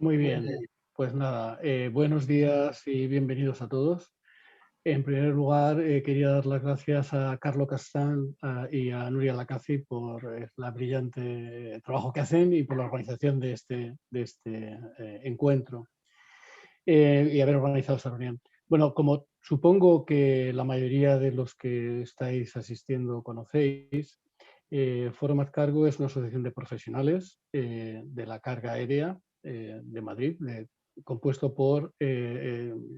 Muy bien, pues nada, buenos días y bienvenidos a todos. En primer lugar, quería dar las gracias a Carlo Castán y a Nuria Lacaci por la brillante trabajo que hacen y por la organización de este encuentro y haber organizado esta reunión. Bueno, como supongo que la mayoría de los que estáis asistiendo conocéis, Foro Cargo es una asociación de profesionales de la carga aérea de Madrid, compuesto por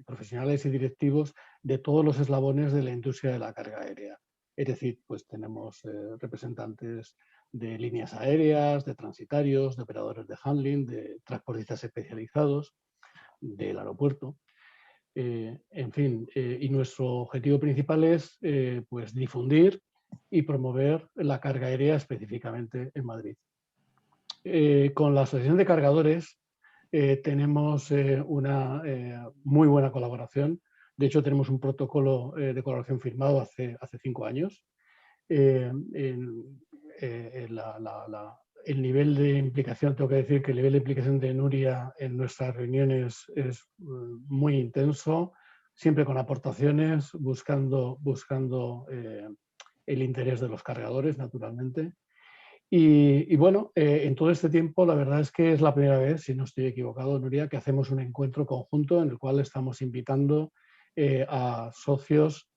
profesionales y directivos de todos los eslabones de la industria de la carga aérea. Es decir, pues tenemos representantes de líneas aéreas, de transitarios, de operadores de handling, de transportistas especializados del aeropuerto. En fin, y nuestro objetivo principal es pues difundir y promover la carga aérea específicamente en Madrid. Con la Asociación de Cargadores tenemos una muy buena colaboración. De hecho, tenemos un protocolo de colaboración firmado hace 5 años. El nivel de implicación, tengo que decir que el nivel de implicación de Nuria en nuestras reuniones es muy intenso, siempre con aportaciones, buscando el interés de los cargadores, naturalmente. Y bueno, en todo este tiempo, la verdad es que es la primera vez, si no estoy equivocado, Nuria, que hacemos un encuentro conjunto en el cual estamos invitando a socios,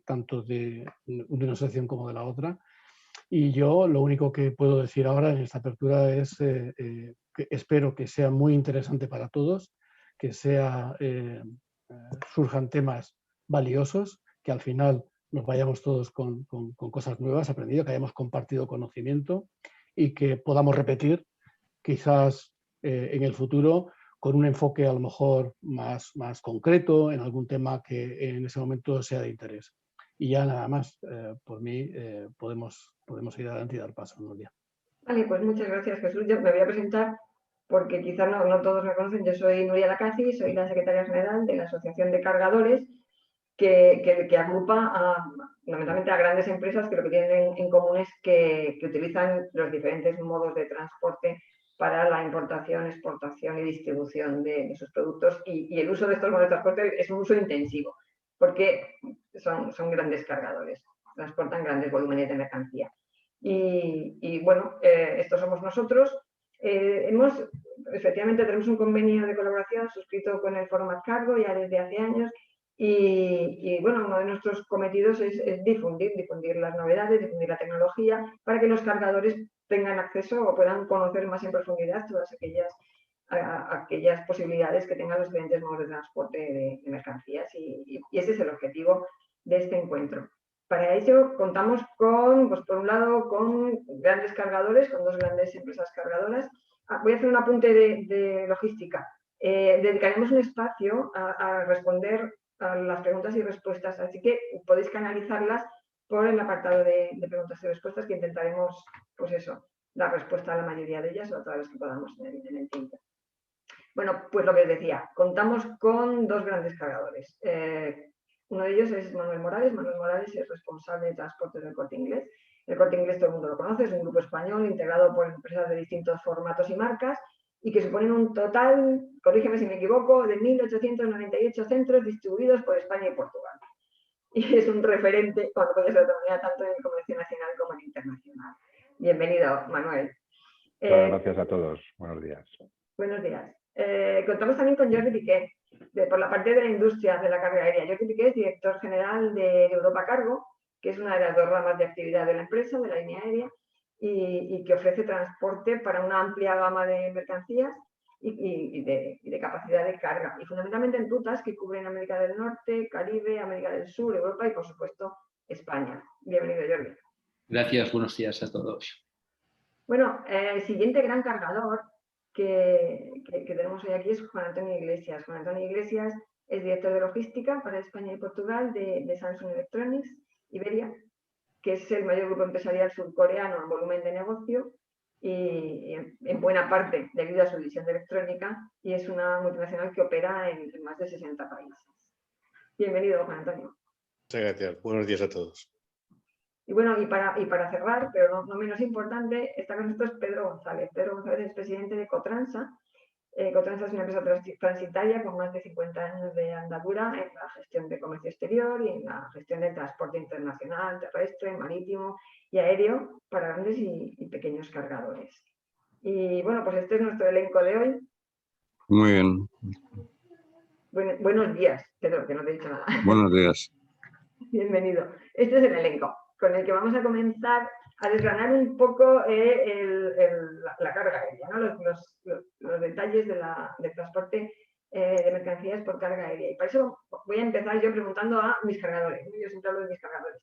tanto de una asociación como de la otra. Y yo lo único que puedo decir ahora en esta apertura es que espero que sea muy interesante para todos, que surjan temas valiosos, que al final nos vayamos todos con cosas nuevas, aprendido, que hayamos compartido conocimiento y que podamos repetir quizás en el futuro con un enfoque a lo mejor más concreto en algún tema que en ese momento sea de interés. Y ya nada más, por mí podemos ir adelante y dar paso, Nuria. Vale, pues muchas gracias, Jesús. Yo me voy a presentar porque quizás no todos me conocen. Yo soy Nuria Lacaci, soy la secretaria general de la Asociación de Cargadores, que agrupa fundamentalmente a grandes empresas que lo que tienen en común es que utilizan los diferentes modos de transporte para la importación, exportación y distribución de sus productos. Y el uso de estos modos de transporte es un uso intensivo, porque son grandes cargadores, transportan grandes volúmenes de mercancía. Y bueno, estos somos nosotros. Efectivamente, tenemos un convenio de colaboración suscrito con el Foro Cargo ya desde hace años. Y bueno, uno de nuestros cometidos es difundir las novedades, difundir la tecnología para que los cargadores tengan acceso o puedan conocer más en profundidad todas aquellas posibilidades que tengan los diferentes modos de transporte de mercancías. Y ese es el objetivo de este encuentro. Para ello contamos pues por un lado, con grandes cargadores, con dos grandes empresas cargadoras. Voy a hacer un apunte de logística. Dedicaremos un espacio a responder a las preguntas y respuestas, así que podéis canalizarlas por el apartado de preguntas y respuestas, que intentaremos, pues eso, dar respuesta a la mayoría de ellas o a todas las que podamos en el tiempo. Bueno, pues lo que os decía, contamos con dos grandes cargadores. Uno de ellos es Manuel Morales. Manuel Morales es responsable de transportes del Corte Inglés. El Corte Inglés todo el mundo lo conoce, es un grupo español integrado por empresas de distintos formatos y marcas y que suponen un total, corrígeme si me equivoco, de 1.898 centros distribuidos por España y Portugal. Y es un referente, cuando puede ser de otra manera, tanto en el comercio nacional como en el internacional. Bienvenido, Manuel. Muchas gracias a todos. Buenos días. Buenos días. Contamos también con Jordi Piqué, por la parte de la industria de la carga aérea. Jordi Piqué es director general de Europa Cargo, que es una de las dos ramas de actividad de la empresa, de la línea aérea, y que ofrece transporte para una amplia gama de mercancías y de capacidad de carga, y fundamentalmente en rutas que cubren América del Norte, Caribe, América del Sur, Europa y, por supuesto, España. Bienvenido, Jordi. Gracias, buenos días a todos. Bueno, el siguiente gran cargador que tenemos hoy aquí es Juan Antonio Iglesias. Juan Antonio Iglesias es director de logística para España y Portugal de Samsung Electronics Iberia, que es el mayor grupo empresarial surcoreano en volumen de negocio y en buena parte debido a su división de electrónica, y es una multinacional que opera en más de 60 países. Bienvenido, Juan Antonio. Muchas gracias. Buenos días a todos. Y bueno, y para cerrar, pero no menos importante, está con nosotros Pedro González. Pedro González es presidente de Cotransa, Ecotrans es una empresa transitaria con más de 50 años de andadura en la gestión de comercio exterior y en la gestión del transporte internacional, terrestre, marítimo y aéreo para grandes y pequeños cargadores. Y bueno, pues este es nuestro elenco de hoy. Muy bien. Buenos días, Pedro, que no te he dicho nada. Buenos días. Bienvenido. Este es el elenco con el que vamos a comenzar a desgranar un poco la carga aérea, ¿no? los detalles del transporte de mercancías por carga aérea. Y para eso voy a empezar yo preguntando a mis cargadores. Yo siempre hablo de mis cargadores.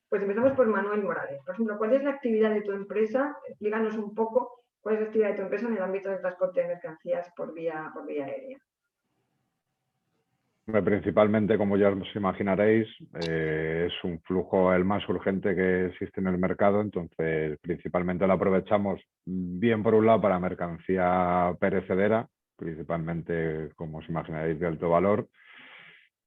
Pues empezamos por Manuel Morales. Por ejemplo, ¿cuál es la actividad de tu empresa? Explícanos un poco cuál es la actividad de tu empresa en el ámbito del transporte de mercancías por vía aérea. Principalmente, como ya os imaginaréis, es un flujo el más urgente que existe en el mercado, entonces principalmente lo aprovechamos bien por un lado para mercancía perecedera, principalmente, como os imaginaréis, de alto valor.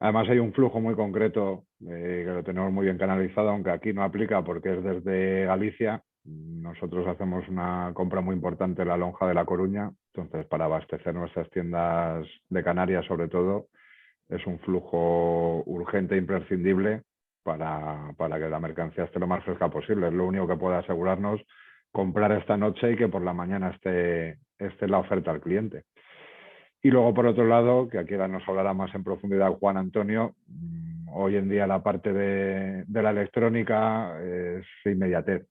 Además hay un flujo muy concreto que lo tenemos muy bien canalizado, aunque aquí no aplica porque es desde Galicia. Nosotros hacemos una compra muy importante en la lonja de La Coruña, entonces para abastecer nuestras tiendas de Canarias sobre todo, es un flujo urgente e imprescindible para que la mercancía esté lo más fresca posible. Es lo único que puede asegurarnos comprar esta noche y que por la mañana esté la oferta al cliente. Y luego, por otro lado, que aquí nos hablará más en profundidad Juan Antonio, hoy en día la parte de la electrónica es inmediatez.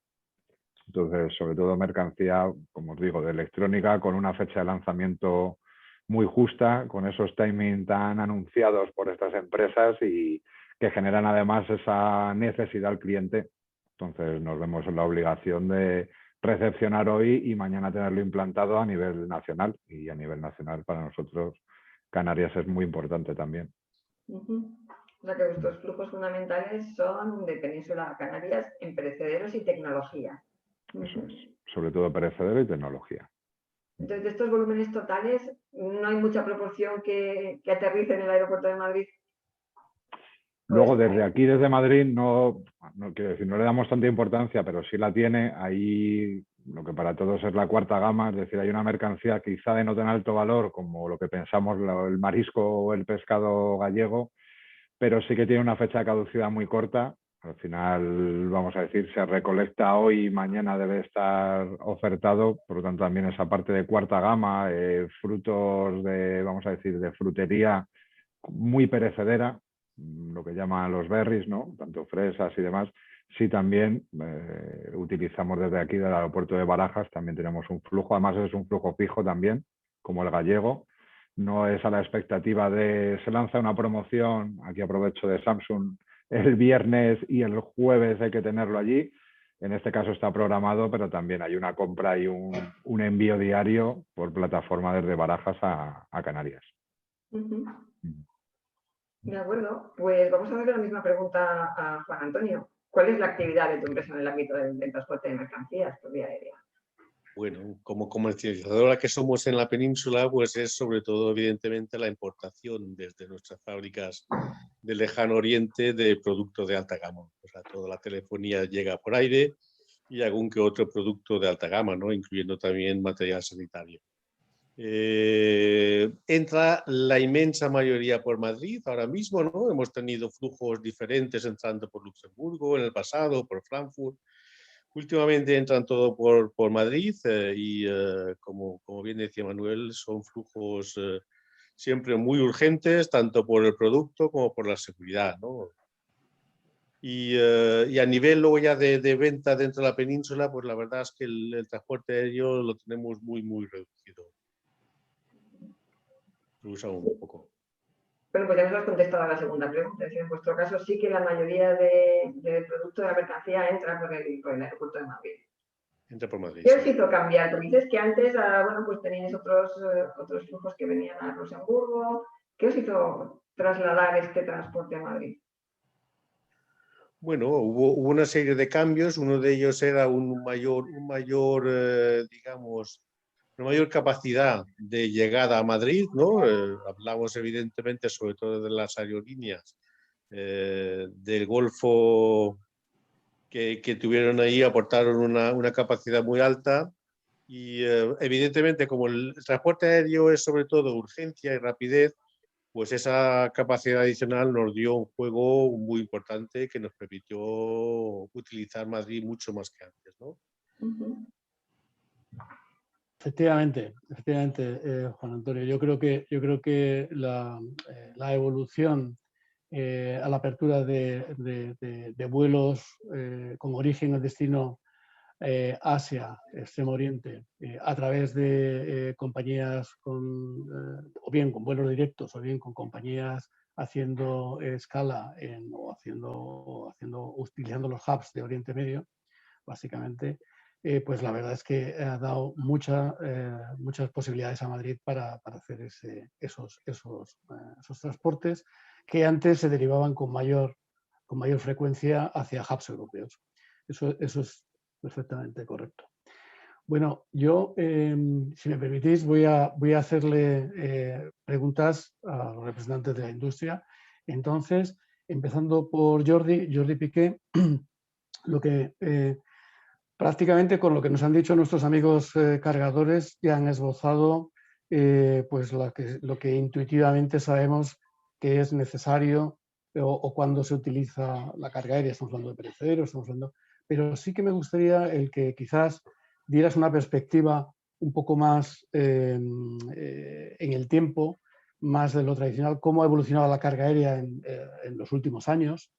Entonces, sobre todo mercancía, como os digo, de electrónica con una fecha de lanzamiento muy justa, con esos timings tan anunciados por estas empresas y que generan además esa necesidad al cliente. Entonces nos vemos en la obligación de recepcionar hoy y mañana tenerlo implantado a nivel nacional. Y a nivel nacional para nosotros Canarias es muy importante también. O sea que vuestros flujos fundamentales son de Península Canarias en perecederos y tecnología. Eso es, sobre todo perecedero y tecnología. Entonces, de estos volúmenes totales, ¿no hay mucha proporción que aterrice en el aeropuerto de Madrid? Luego, desde aquí, desde Madrid, no quiero decir, no le damos tanta importancia, pero sí la tiene. Ahí lo que para todos es la cuarta gama, es decir, hay una mercancía quizá de no tan alto valor como lo que pensamos el marisco o el pescado gallego, pero sí que tiene una fecha de caducidad muy corta. Al final, vamos a decir, se recolecta hoy y mañana debe estar ofertado, por lo tanto también esa parte de cuarta gama, frutos de, vamos a decir, de frutería muy perecedera, lo que llaman los berries, ¿no? Tanto fresas y demás. Sí, también utilizamos desde aquí del aeropuerto de Barajas, también tenemos un flujo, además es un flujo fijo también, como el gallego. No es a la expectativa de se lanza una promoción, aquí aprovecho de Samsung, el viernes y el jueves hay que tenerlo allí. En este caso está programado, pero también hay una compra y un envío diario por plataforma desde Barajas a Canarias. De acuerdo, pues vamos a hacer la misma pregunta a Juan Antonio. ¿Cuál es la actividad de tu empresa en el ámbito del transporte de mercancías por vía aérea? Bueno, como comercializadora que somos en la península, pues es sobre todo, evidentemente, la importación desde nuestras fábricas del lejano oriente de productos de alta gama. O sea, toda la telefonía llega por aire y algún que otro producto de alta gama, ¿no? Incluyendo también material sanitario. Entra la inmensa mayoría por Madrid ahora mismo, ¿no? Hemos tenido flujos diferentes entrando por Luxemburgo en el pasado, por Frankfurt. Últimamente entran todo por Madrid y como bien decía Manuel, son flujos siempre muy urgentes, tanto por el producto como por la seguridad, ¿no? Y a nivel luego ya de venta dentro de la península, pues la verdad es que el transporte aéreo lo tenemos muy, muy reducido. Lo usamos un poco. Bueno, pues ya nos has contestado a la segunda pregunta. Es decir, en vuestro caso sí que la mayoría del producto de la mercancía entra por el aeropuerto de Madrid. Entra por Madrid. ¿Qué os hizo cambiar? Tú dices que antes, bueno, pues teníais otros flujos que venían a Luxemburgo. ¿Qué os hizo trasladar este transporte a Madrid? Bueno, hubo una serie de cambios. Uno de ellos era una mayor capacidad de llegada a Madrid, ¿no? Hablamos evidentemente sobre todo de las aerolíneas del Golfo que tuvieron ahí, aportaron una capacidad muy alta Y evidentemente, como el transporte aéreo es sobre todo urgencia y rapidez, pues esa capacidad adicional nos dio un juego muy importante que nos permitió utilizar Madrid mucho más que antes, ¿no? Efectivamente, Juan Antonio. Yo creo que la evolución a la apertura de vuelos con origen o destino Asia, Extremo Oriente, a través de compañías o bien con vuelos directos o bien con compañías haciendo escala utilizando los hubs de Oriente Medio, básicamente, pues la verdad es que ha dado muchas posibilidades a Madrid para hacer esos transportes que antes se derivaban con mayor frecuencia hacia hubs europeos. Eso es perfectamente correcto. Bueno, yo, si me permitís, voy a hacerle preguntas a los representantes de la industria. Entonces, empezando por Jordi Piqué, lo que prácticamente con lo que nos han dicho nuestros amigos cargadores ya han esbozado pues lo que intuitivamente sabemos que es necesario o cuando se utiliza la carga aérea. Estamos hablando de perecederos, pero sí que me gustaría el que quizás dieras una perspectiva un poco más en el tiempo, más de lo tradicional, cómo ha evolucionado la carga aérea en los últimos años.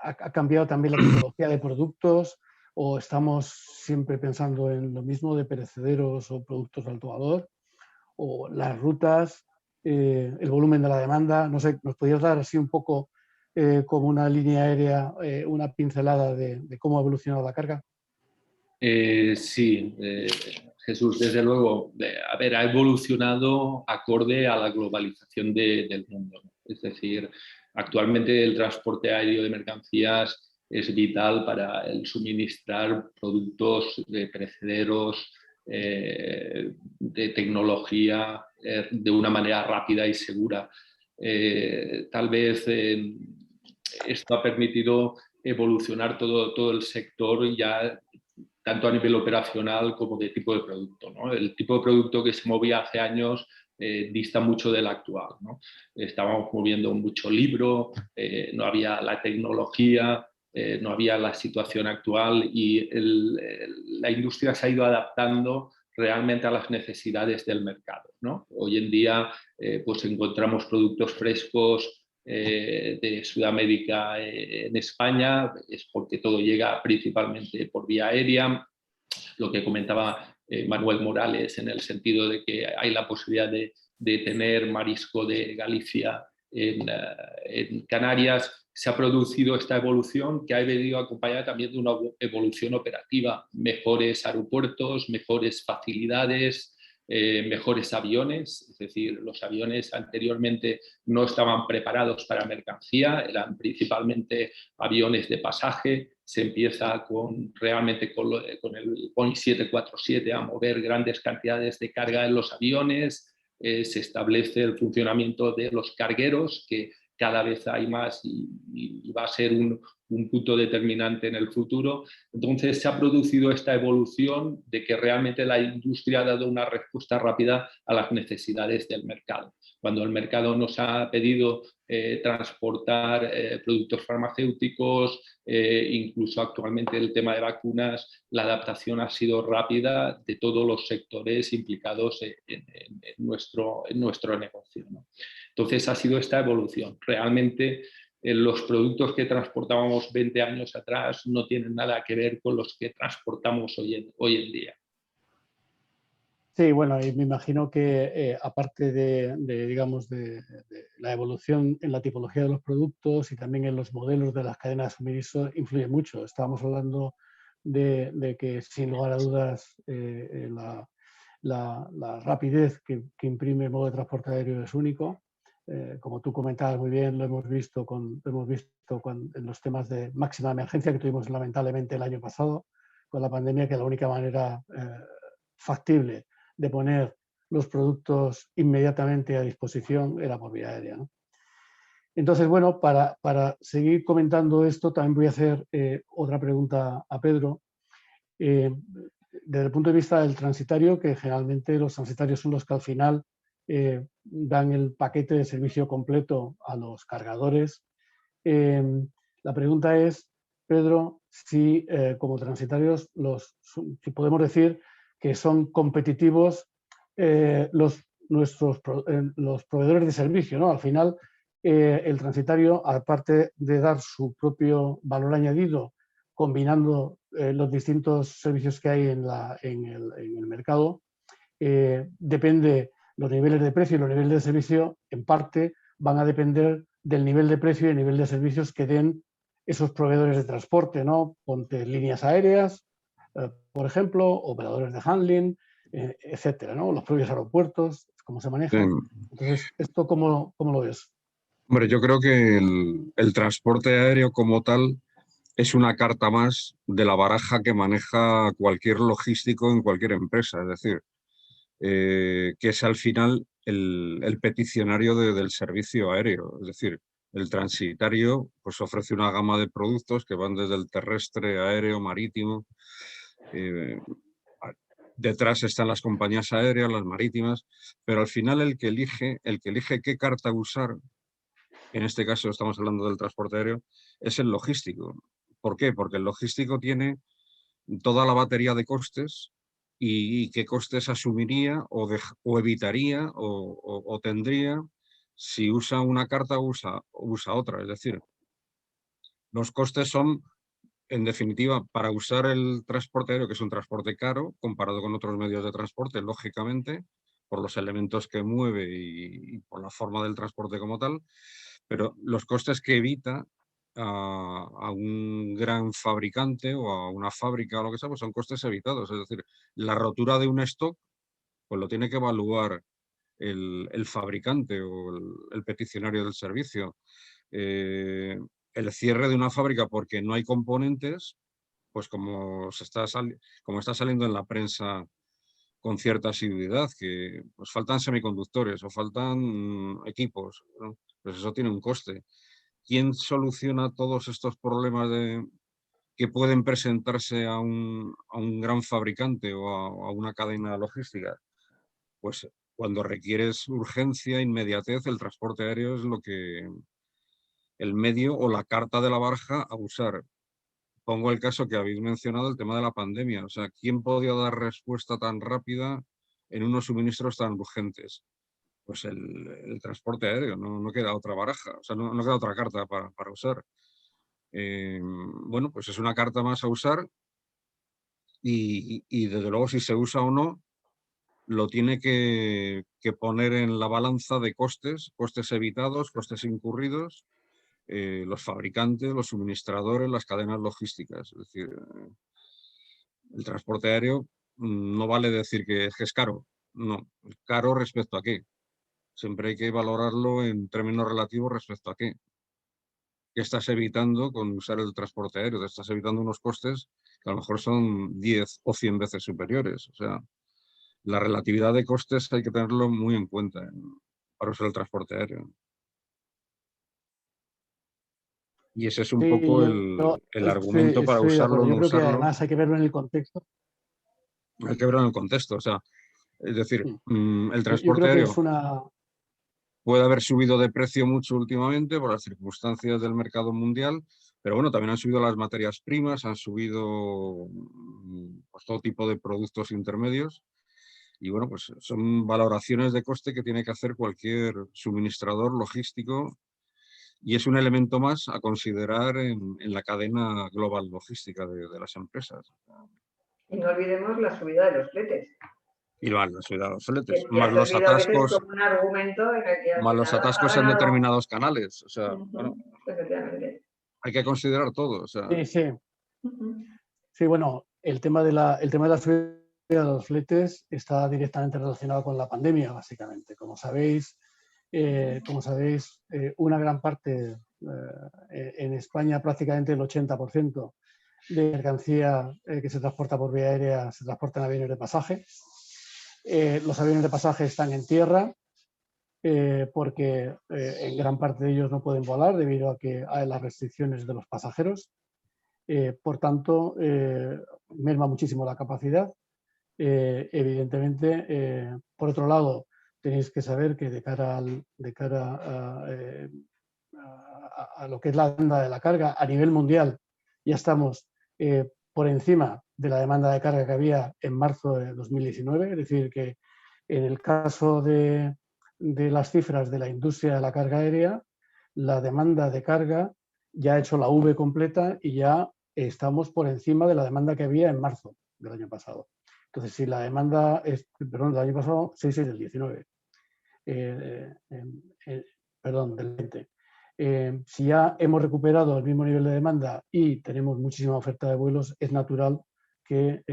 Ha cambiado también la tipología de productos, o estamos siempre pensando en lo mismo de perecederos o productos de alto valor, o las rutas, el volumen de la demanda. No sé, ¿nos podrías dar así un poco como una línea aérea, una pincelada de cómo ha evolucionado la carga? Sí, Jesús, desde luego, ha evolucionado acorde a la globalización del mundo. Es decir, actualmente el transporte aéreo de mercancías es vital para el suministrar productos de perecederos, de tecnología, de una manera rápida y segura. Tal vez esto ha permitido evolucionar todo el sector ya tanto a nivel operacional como de tipo de producto, ¿no? El tipo de producto que se movía hace años dista mucho del actual, ¿no? Estábamos moviendo mucho libro, no había la tecnología, no había la situación actual y la industria se ha ido adaptando realmente a las necesidades del mercado, ¿no? Hoy en día pues encontramos productos frescos de Sudamérica en España, es porque todo llega principalmente por vía aérea. Lo que comentaba Manuel Morales en el sentido de que hay la posibilidad de tener marisco de Galicia en Canarias. Se ha producido esta evolución que ha venido acompañada también de una evolución operativa, mejores aeropuertos, mejores facilidades, mejores aviones, es decir, los aviones anteriormente no estaban preparados para mercancía, eran principalmente aviones de pasaje. Se empieza realmente con el Boeing 747 a mover grandes cantidades de carga en los aviones, se establece el funcionamiento de los cargueros, que cada vez hay más y va a ser un punto determinante en el futuro. Entonces se ha producido esta evolución de que realmente la industria ha dado una respuesta rápida a las necesidades del mercado. Cuando el mercado nos ha pedido transportar productos farmacéuticos, incluso actualmente el tema de vacunas, la adaptación ha sido rápida de todos los sectores implicados en nuestro negocio, ¿no? Entonces ha sido esta evolución. Realmente los productos que transportábamos 20 años atrás no tienen nada que ver con los que transportamos hoy en día. Sí, bueno, y me imagino que aparte digamos, de la evolución en la tipología de los productos y también en los modelos de las cadenas de suministro, influye mucho. Estábamos hablando de que, sin lugar a dudas, la rapidez que imprime el modo de transporte aéreo es único. Como tú comentabas muy bien, lo hemos visto en los temas de máxima emergencia que tuvimos lamentablemente el año pasado con la pandemia, que la única manera factible de poner los productos inmediatamente a disposición era por vía aérea, ¿no? Entonces, bueno, para seguir comentando esto, también voy a hacer otra pregunta a Pedro. desde el punto de vista del transitario, que generalmente los transitarios son los que al final dan el paquete de servicio completo a los cargadores. La pregunta es, Pedro, si como transitarios si podemos decir que son competitivos los proveedores de servicio, ¿no? Al final, el transitario, aparte de dar su propio valor añadido, combinando los distintos servicios que hay en el mercado, depende, los niveles de precio y los niveles de servicio, en parte, van a depender del nivel de precio y el nivel de servicios que den esos proveedores de transporte, ¿no? Ponte líneas aéreas, por ejemplo, operadores de handling, etcétera, ¿no? Los propios aeropuertos, cómo se manejan. Entonces, ¿esto cómo lo ves? Hombre, yo creo que el transporte aéreo como tal es una carta más de la baraja que maneja cualquier logístico en cualquier empresa. Es decir, que es al final el peticionario del servicio aéreo. Es decir, el transitario pues, ofrece una gama de productos que van desde el terrestre, aéreo, marítimo. Detrás están las compañías aéreas, las marítimas, pero al final el que elige qué carta usar, en este caso estamos hablando del transporte aéreo, es el logístico. ¿Por qué? Porque el logístico tiene toda la batería de costes y qué costes asumiría o evitaría o tendría si usa una carta o usa otra. Es decir, los costes son, en definitiva, para usar el transporte aéreo, que es un transporte caro comparado con otros medios de transporte, lógicamente, por los elementos que mueve y por la forma del transporte como tal, pero los costes que evita a un gran fabricante o a una fábrica o lo que sea, pues son costes evitados. Es decir, la rotura de un stock, pues lo tiene que evaluar el fabricante o el peticionario del servicio. El cierre de una fábrica porque no hay componentes, pues como está saliendo en la prensa con cierta asiduidad, que pues faltan semiconductores o faltan equipos, ¿no? Pues eso tiene un coste. ¿Quién soluciona todos estos problemas que pueden presentarse a un gran fabricante o a una cadena logística? Pues cuando requieres urgencia, inmediatez, el transporte aéreo es el medio o la carta de la baraja a usar. Pongo el caso que habéis mencionado, el tema de la pandemia. O sea, ¿quién podía dar respuesta tan rápida en unos suministros tan urgentes? Pues el transporte aéreo, no queda otra baraja, o sea, no queda otra carta para usar. Bueno, pues es una carta más a usar y desde luego si se usa o no, lo tiene que poner en la balanza de costes evitados, costes incurridos, los fabricantes, los suministradores, las cadenas logísticas. Es decir, el transporte aéreo no vale decir que es caro. No, caro respecto a qué. Siempre hay que valorarlo en términos relativos respecto a qué. ¿Qué estás evitando con usar el transporte aéreo? Te estás evitando unos costes que a lo mejor son 10 o 100 veces superiores. O sea, la relatividad de costes hay que tenerlo muy en cuenta para usar el transporte aéreo. Y ese es un poco el argumento para estoy de usarlo acuerdo. o no Yo creo que usarlo. además hay que verlo en el contexto. Hay que verlo en el contexto. O sea, es decir, el Yo transporte creo que aéreo es una... puede haber subido de precio mucho últimamente por las circunstancias del mercado mundial, pero bueno, también han subido las materias primas, han subido pues, todo tipo de productos intermedios y bueno, pues son valoraciones de coste que tiene que hacer cualquier suministrador logístico y es un elemento más a considerar en la cadena global logística de las empresas. Y no olvidemos la subida de los fletes. Y la subida de los fletes, Que más ha los servido a veces atascos, como un argumento en el que al más los final atascos ha en ganado. determinados canales. O sea, bueno, Efectivamente. hay que considerar todo. O sea, Sí. Sí, bueno, el tema de la subida de los fletes está directamente relacionado con la pandemia, básicamente. Como sabéis, una gran parte, en España prácticamente el 80% de mercancía que se transporta por vía aérea se transporta en aviones de pasaje. Los aviones de pasaje están en tierra porque en gran parte de ellos no pueden volar debido a las restricciones de los pasajeros. Por tanto, merma muchísimo la capacidad. Evidentemente, por otro lado, tenéis que saber que de cara a lo que es la demanda de la carga a nivel mundial, ya estamos por encima de la demanda de carga que había en marzo de 2019. Es decir, que en el caso de las cifras de la industria de la carga aérea, la demanda de carga ya ha hecho la V completa y ya estamos por encima de la demanda que había en marzo del año pasado. Entonces, si la demanda perdón, del año pasado, sí, del 19. Perdón, del 20. Si ya hemos recuperado el mismo nivel de demanda y tenemos muchísima oferta de vuelos, es natural que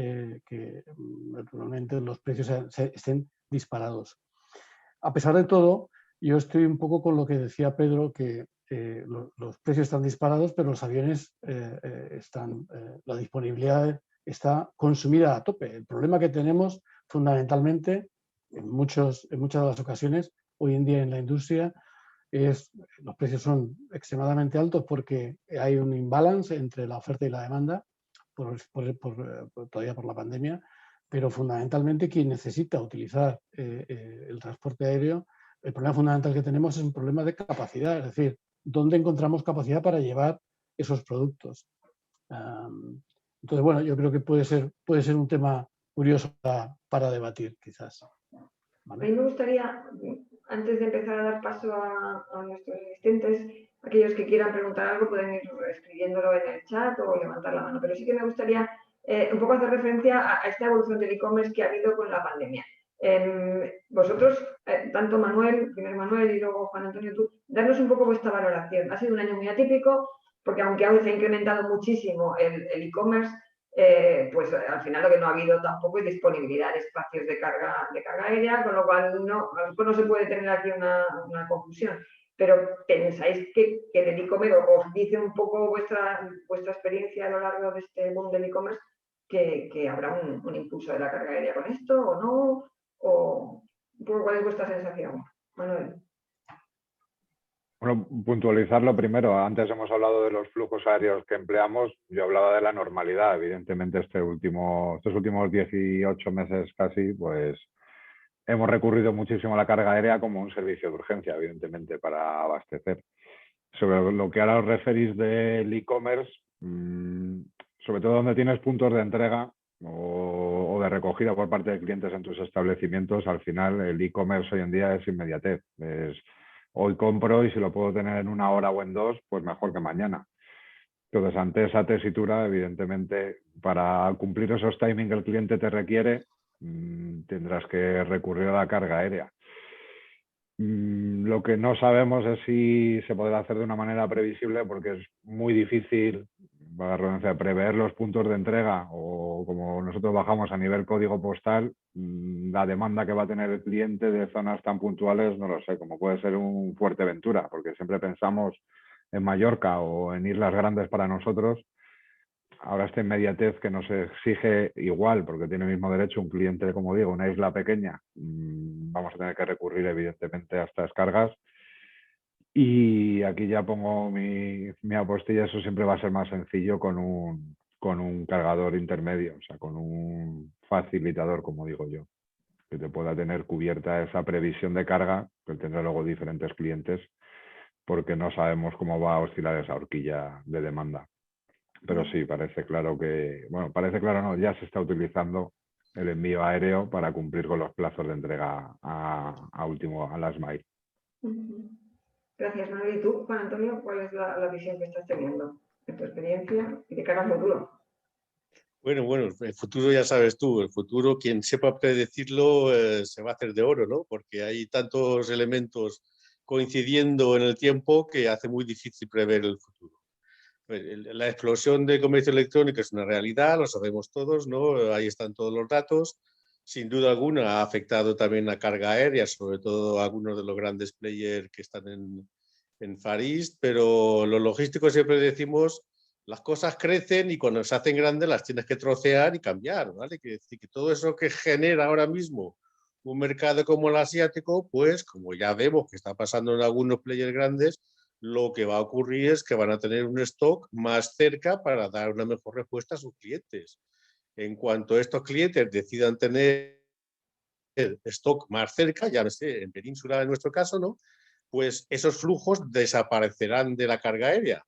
naturalmente los precios estén disparados. A pesar de todo, yo estoy un poco con lo que decía Pedro, que los precios están disparados, pero los aviones la disponibilidad está consumida a tope. El problema que tenemos fundamentalmente en muchas de las ocasiones hoy en día en la industria es los precios son extremadamente altos porque hay un imbalance entre la oferta y la demanda todavía por la pandemia, pero fundamentalmente quien necesita utilizar el transporte aéreo, el problema fundamental que tenemos es un problema de capacidad, es decir, ¿dónde encontramos capacidad para llevar esos productos? Entonces, bueno, yo creo que puede ser un tema curioso para debatir, quizás. ¿Vale? A mí me gustaría, antes de empezar a dar paso a nuestros asistentes, aquellos que quieran preguntar algo pueden ir escribiéndolo en el chat o levantar la mano, pero sí que me gustaría un poco hacer referencia a esta evolución del e-commerce que ha habido con la pandemia. Vosotros, tanto Manuel, primero Manuel y luego Juan Antonio, tú, darnos un poco vuestra valoración. Ha sido un año muy atípico, porque aunque aún se ha incrementado muchísimo el e-commerce, pues al final lo que no ha habido tampoco es disponibilidad de espacios de carga aérea, con lo cual no se puede tener aquí una conclusión. Pero ¿pensáis que el e-commerce os dice un poco vuestra experiencia a lo largo de este boom del e-commerce, que habrá un impulso de la carga aérea con esto o no? ¿O cuál es vuestra sensación, Manuel? Bueno, puntualizarlo primero. Antes hemos hablado de los flujos aéreos que empleamos. Yo hablaba de la normalidad. Evidentemente, estos últimos 18 meses casi, pues hemos recurrido muchísimo a la carga aérea como un servicio de urgencia, evidentemente, para abastecer. Sobre lo que ahora os referís del e-commerce, sobre todo donde tienes puntos de entrega o de recogida por parte de clientes en tus establecimientos, al final el e-commerce hoy en día es inmediatez. Hoy compro y si lo puedo tener en 1 hora o en 2, pues mejor que mañana. Entonces, ante esa tesitura, evidentemente, para cumplir esos timings que el cliente te requiere, tendrás que recurrir a la carga aérea. Lo que no sabemos es si se podrá hacer de una manera previsible, porque es muy difícil, para la redundancia, prever los puntos de entrega o como nosotros bajamos a nivel código postal, la demanda que va a tener el cliente de zonas tan puntuales, no lo sé, como puede ser un Fuerteventura, porque siempre pensamos en Mallorca o en islas grandes para nosotros. Ahora esta inmediatez que nos exige igual, porque tiene el mismo derecho un cliente, como digo, una isla pequeña, vamos a tener que recurrir evidentemente a estas cargas. Y aquí ya pongo mi apostilla, eso siempre va a ser más sencillo con un cargador intermedio, o sea, con un facilitador, como digo yo, que te pueda tener cubierta esa previsión de carga, que tendrá luego diferentes clientes, porque no sabemos cómo va a oscilar esa horquilla de demanda. Pero sí, parece claro no, ya se está utilizando el envío aéreo para cumplir con los plazos de entrega a last mile. Gracias, Manuel. ¿Y tú, Juan Antonio, cuál es la visión que estás teniendo de tu experiencia y de cara al futuro? Bueno, el futuro ya sabes tú, el futuro quien sepa predecirlo se va a hacer de oro, ¿no? Porque hay tantos elementos coincidiendo en el tiempo que hace muy difícil prever el futuro. La explosión de comercio electrónico es una realidad, lo sabemos todos, ¿no? Ahí están todos los datos. Sin duda alguna ha afectado también la carga aérea, sobre todo a algunos de los grandes players que están en Far East, pero los logísticos siempre decimos, las cosas crecen y cuando se hacen grandes las tienes que trocear y cambiar, ¿vale? Quiere decir que todo eso que genera ahora mismo un mercado como el asiático, pues como ya vemos que está pasando en algunos players grandes, lo que va a ocurrir es que van a tener un stock más cerca para dar una mejor respuesta a sus clientes. En cuanto estos clientes decidan tener stock más cerca, ya no sé, en Península en nuestro caso, ¿no? Pues esos flujos desaparecerán de la carga aérea,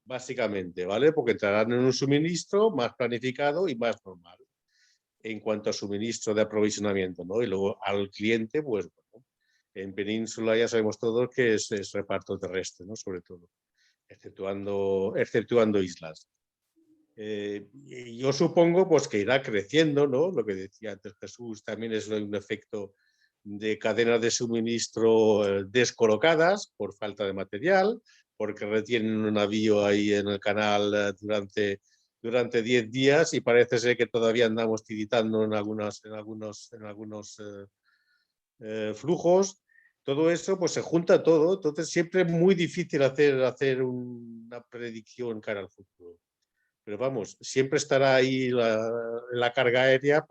básicamente, ¿vale? Porque entrarán en un suministro más planificado y más normal en cuanto a suministro de aprovisionamiento, ¿no? Y luego al cliente, pues, bueno, en Península ya sabemos todos que es reparto terrestre, ¿no? Sobre todo, exceptuando islas. Y yo supongo pues, que irá creciendo, ¿no? Lo que decía antes Jesús, también es un efecto de cadenas de suministro descolocadas por falta de material, porque retienen un navío ahí en el canal durante 10 días y parece ser que todavía andamos tiritando en algunos flujos. Todo eso pues se junta todo, entonces siempre es muy difícil hacer una predicción cara al futuro. Pero vamos, siempre estará ahí la carga aérea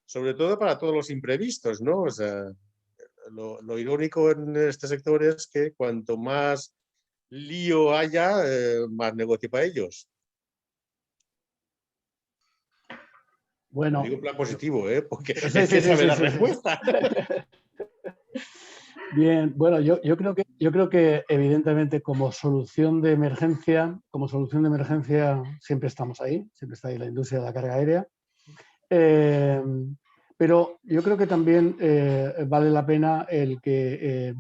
sobre todo para todos los imprevistos, ¿no? O sea, lo irónico en este sector es que cuanto más lío haya, más negocio para ellos. Bueno. Lo digo en plan positivo, porque Sí, es que sí, sabe sí, la sí, respuesta. Bien, bueno, yo creo que evidentemente como solución de emergencia siempre estamos ahí, siempre está ahí la industria de la carga aérea. Pero yo creo que también vale la pena el que,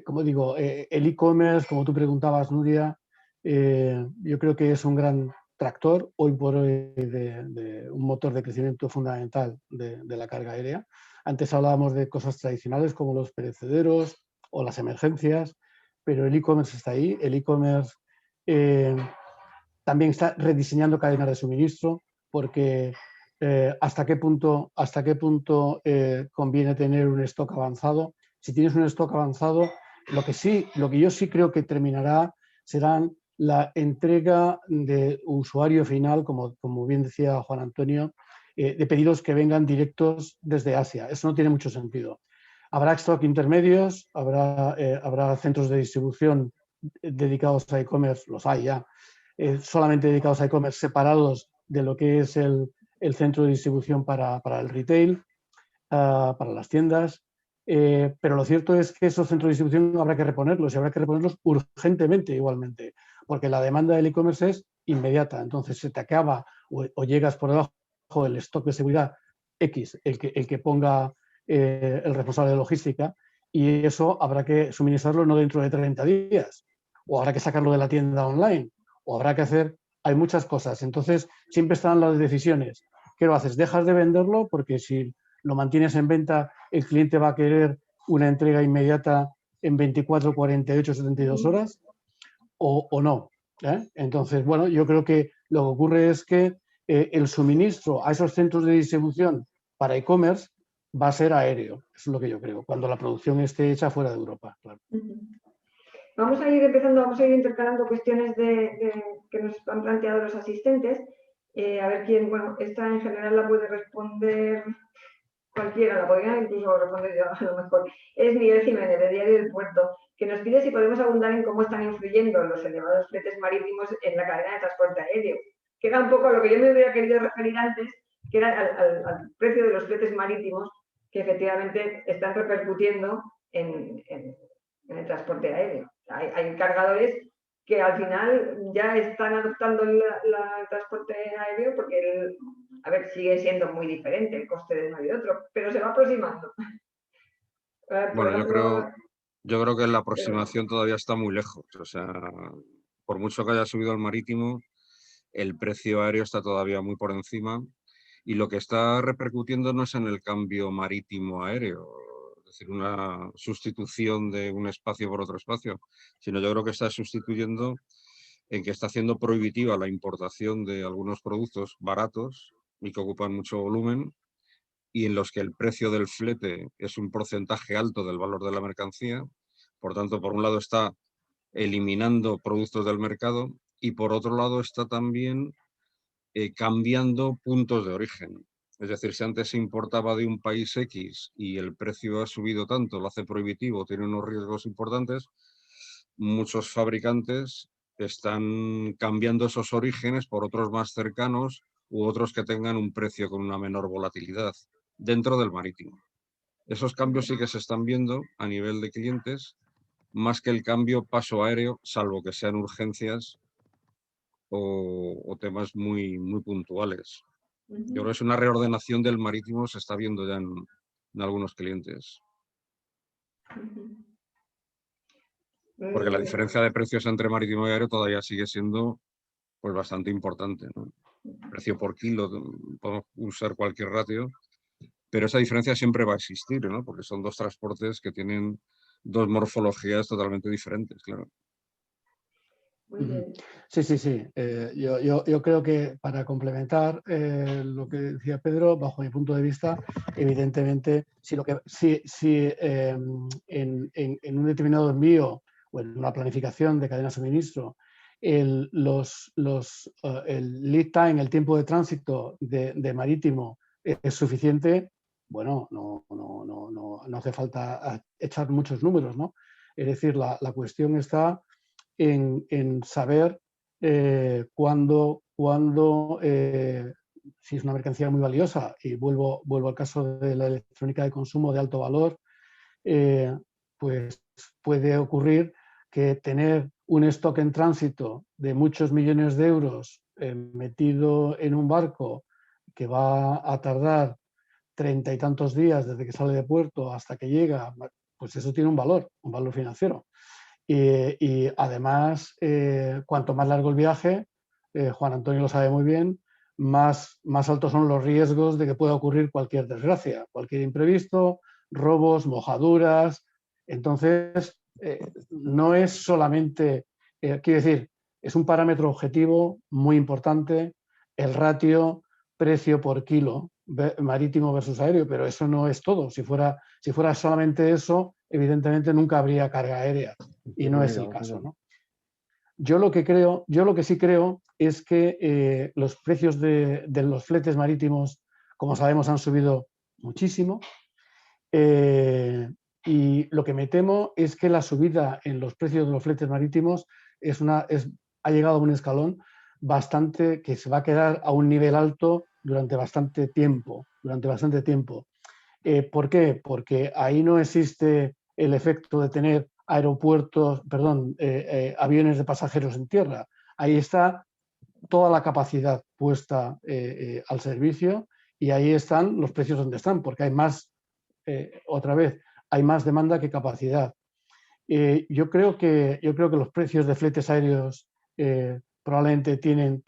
como digo, el e-commerce, como tú preguntabas, Nuria, yo creo que es un gran tractor hoy por hoy de un motor de crecimiento fundamental de la carga aérea. Antes hablábamos de cosas tradicionales como los perecederos o las emergencias, pero el e-commerce está ahí. El e-commerce también está rediseñando cadenas de suministro porque hasta qué punto conviene tener un stock avanzado. Si tienes un stock avanzado, lo que yo sí creo que terminará serán la entrega de usuario final, como bien decía Juan Antonio, de pedidos que vengan directos desde Asia. Eso no tiene mucho sentido. Habrá stock intermedios, habrá centros de distribución dedicados a e-commerce, los hay ya, solamente dedicados a e-commerce, separados de lo que es el centro de distribución para el retail, para las tiendas. Pero lo cierto es que esos centros de distribución habrá que reponerlos y habrá que reponerlos urgentemente igualmente, porque la demanda del e-commerce es inmediata. Entonces se te acaba o llegas por debajo del stock de seguridad X, el que ponga el responsable de logística, y eso habrá que suministrarlo no dentro de 30 días, o habrá que sacarlo de la tienda online, o habrá que hacer, hay muchas cosas. Entonces siempre están las decisiones. ¿Qué lo haces? ¿Dejas de venderlo? Porque si lo mantienes en venta, el cliente va a querer una entrega inmediata en 24, 48, 72 horas o no. Entonces, bueno, yo creo que lo que ocurre es que el suministro a esos centros de distribución para e-commerce va a ser aéreo. Eso es lo que yo creo, cuando la producción esté hecha fuera de Europa. Claro. Vamos a ir intercalando cuestiones que nos han planteado los asistentes. A ver quién, bueno, esta en general la puede responder cualquiera, la podría incluso responder yo a lo mejor. Es Miguel Jiménez, de Diario del Puerto, que nos pide si podemos abundar en cómo están influyendo los elevados fletes marítimos en la cadena de transporte aéreo. Que era un poco a lo que yo me hubiera querido referir antes, que era al precio de los fletes marítimos, que efectivamente están repercutiendo en el transporte aéreo. Hay cargadores que al final ya están adoptando el transporte aéreo porque, a ver, sigue siendo muy diferente el coste de uno y de otro, pero se va aproximando. Bueno, yo creo que la aproximación todavía está muy lejos. O sea, por mucho que haya subido el marítimo, el precio aéreo está todavía muy por encima y lo que está repercutiendo no es en el cambio marítimo-aéreo, es decir, una sustitución de un espacio por otro espacio, sino yo creo que está sustituyendo en que está haciendo prohibitiva la importación de algunos productos baratos y que ocupan mucho volumen y en los que el precio del flete es un porcentaje alto del valor de la mercancía. Por tanto, por un lado está eliminando productos del mercado y por otro lado está también cambiando puntos de origen. Es decir, si antes se importaba de un país X y el precio ha subido tanto, lo hace prohibitivo, tiene unos riesgos importantes, muchos fabricantes están cambiando esos orígenes por otros más cercanos u otros que tengan un precio con una menor volatilidad dentro del marítimo. Esos cambios sí que se están viendo a nivel de clientes, más que el cambio paso aéreo, salvo que sean urgencias o temas muy, muy puntuales. Yo creo que es una reordenación del marítimo, se está viendo ya en algunos clientes. Porque la diferencia de precios entre marítimo y aéreo todavía sigue siendo pues, bastante importante, ¿no? Precio por kilo, podemos usar cualquier ratio, pero esa diferencia siempre va a existir, ¿no? Porque son dos transportes que tienen dos morfologías totalmente diferentes, claro. Muy bien. Sí, sí, sí. Yo creo que para complementar lo que decía Pedro, bajo mi punto de vista, evidentemente, si en un determinado envío o en una planificación de cadena de suministro, el lead time, el tiempo de tránsito de marítimo es suficiente, bueno, no hace falta echar muchos números, ¿no? Es decir, la cuestión está en saber cuándo, si es una mercancía muy valiosa, y vuelvo al caso de la electrónica de consumo de alto valor, pues puede ocurrir que tener un stock en tránsito de muchos millones de euros metido en un barco que va a tardar 30 y tantos días desde que sale de puerto hasta que llega, pues eso tiene un valor financiero. Y además, cuanto más largo el viaje, Juan Antonio lo sabe muy bien, más altos son los riesgos de que pueda ocurrir cualquier desgracia, cualquier imprevisto, robos, mojaduras. Entonces, no es solamente, quiero decir, es un parámetro objetivo muy importante el ratio precio por kilo marítimo versus aéreo, pero eso no es todo. Si fuera solamente eso, evidentemente nunca habría carga aérea y no es el caso, ¿no? Yo lo que sí creo es que los precios de los fletes marítimos, como sabemos, han subido muchísimo. Y lo que me temo es que la subida en los precios de los fletes marítimos ha llegado a un escalón bastante que se va a quedar a un nivel alto durante bastante tiempo. ¿Por qué? Porque ahí no existe el efecto de tener aviones de pasajeros en tierra. Ahí está toda la capacidad puesta al servicio y ahí están los precios donde están, porque hay más, hay más demanda que capacidad. Yo creo que los precios de fletes aéreos probablemente tienen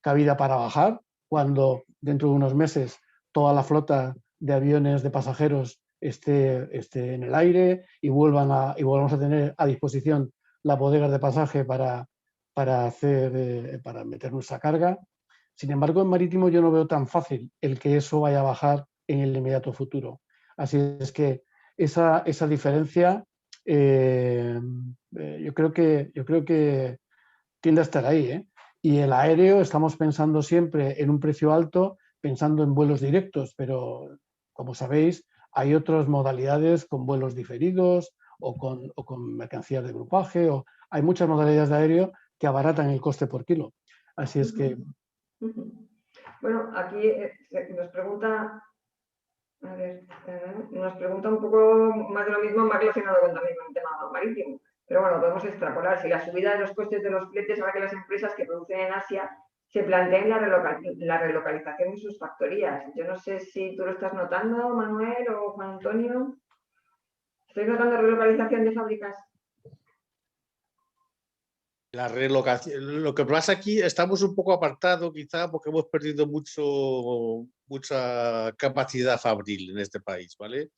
cabida para bajar cuando dentro de unos meses toda la flota de aviones de pasajeros esté en el aire y volvamos a tener a disposición las bodegas de pasaje para meter nuestra carga. Sin embargo, en marítimo yo no veo tan fácil el que eso vaya a bajar en el inmediato futuro. Así es que esa diferencia yo creo que tiende a estar ahí, ¿eh? Y el aéreo estamos pensando siempre en un precio alto, pensando en vuelos directos, pero como sabéis hay otras modalidades con vuelos diferidos o con mercancías de grupaje, hay muchas modalidades de aéreo que abaratan el coste por kilo. Así es que... Bueno, aquí nos pregunta un poco más de lo mismo, más relacionado también con el tema marítimo. Pero bueno, podemos extrapolar. Si la subida de los costes de los fletes hará que las empresas que producen en Asia se planteen la relocalización de sus factorías. Yo no sé si tú lo estás notando, Manuel o Juan Antonio. ¿Estáis notando relocalización de fábricas? La relocación. Lo que pasa aquí, estamos un poco apartados quizá porque hemos perdido mucha capacidad fabril en este país, ¿vale?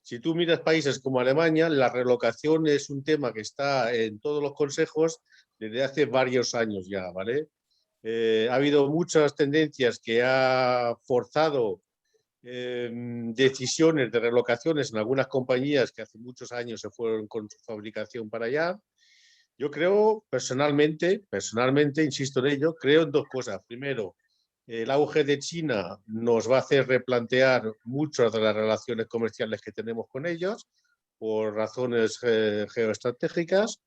Si tú miras países como Alemania, la relocación es un tema que está en todos los consejos desde hace varios años ya, ¿vale? Ha habido muchas tendencias que ha forzado decisiones de relocaciones en algunas compañías que hace muchos años se fueron con su fabricación para allá. Yo creo, personalmente, insisto en ello, creo en dos cosas. Primero, el auge de China nos va a hacer replantear muchas de las relaciones comerciales que tenemos con ellos, por razones geoestratégicas.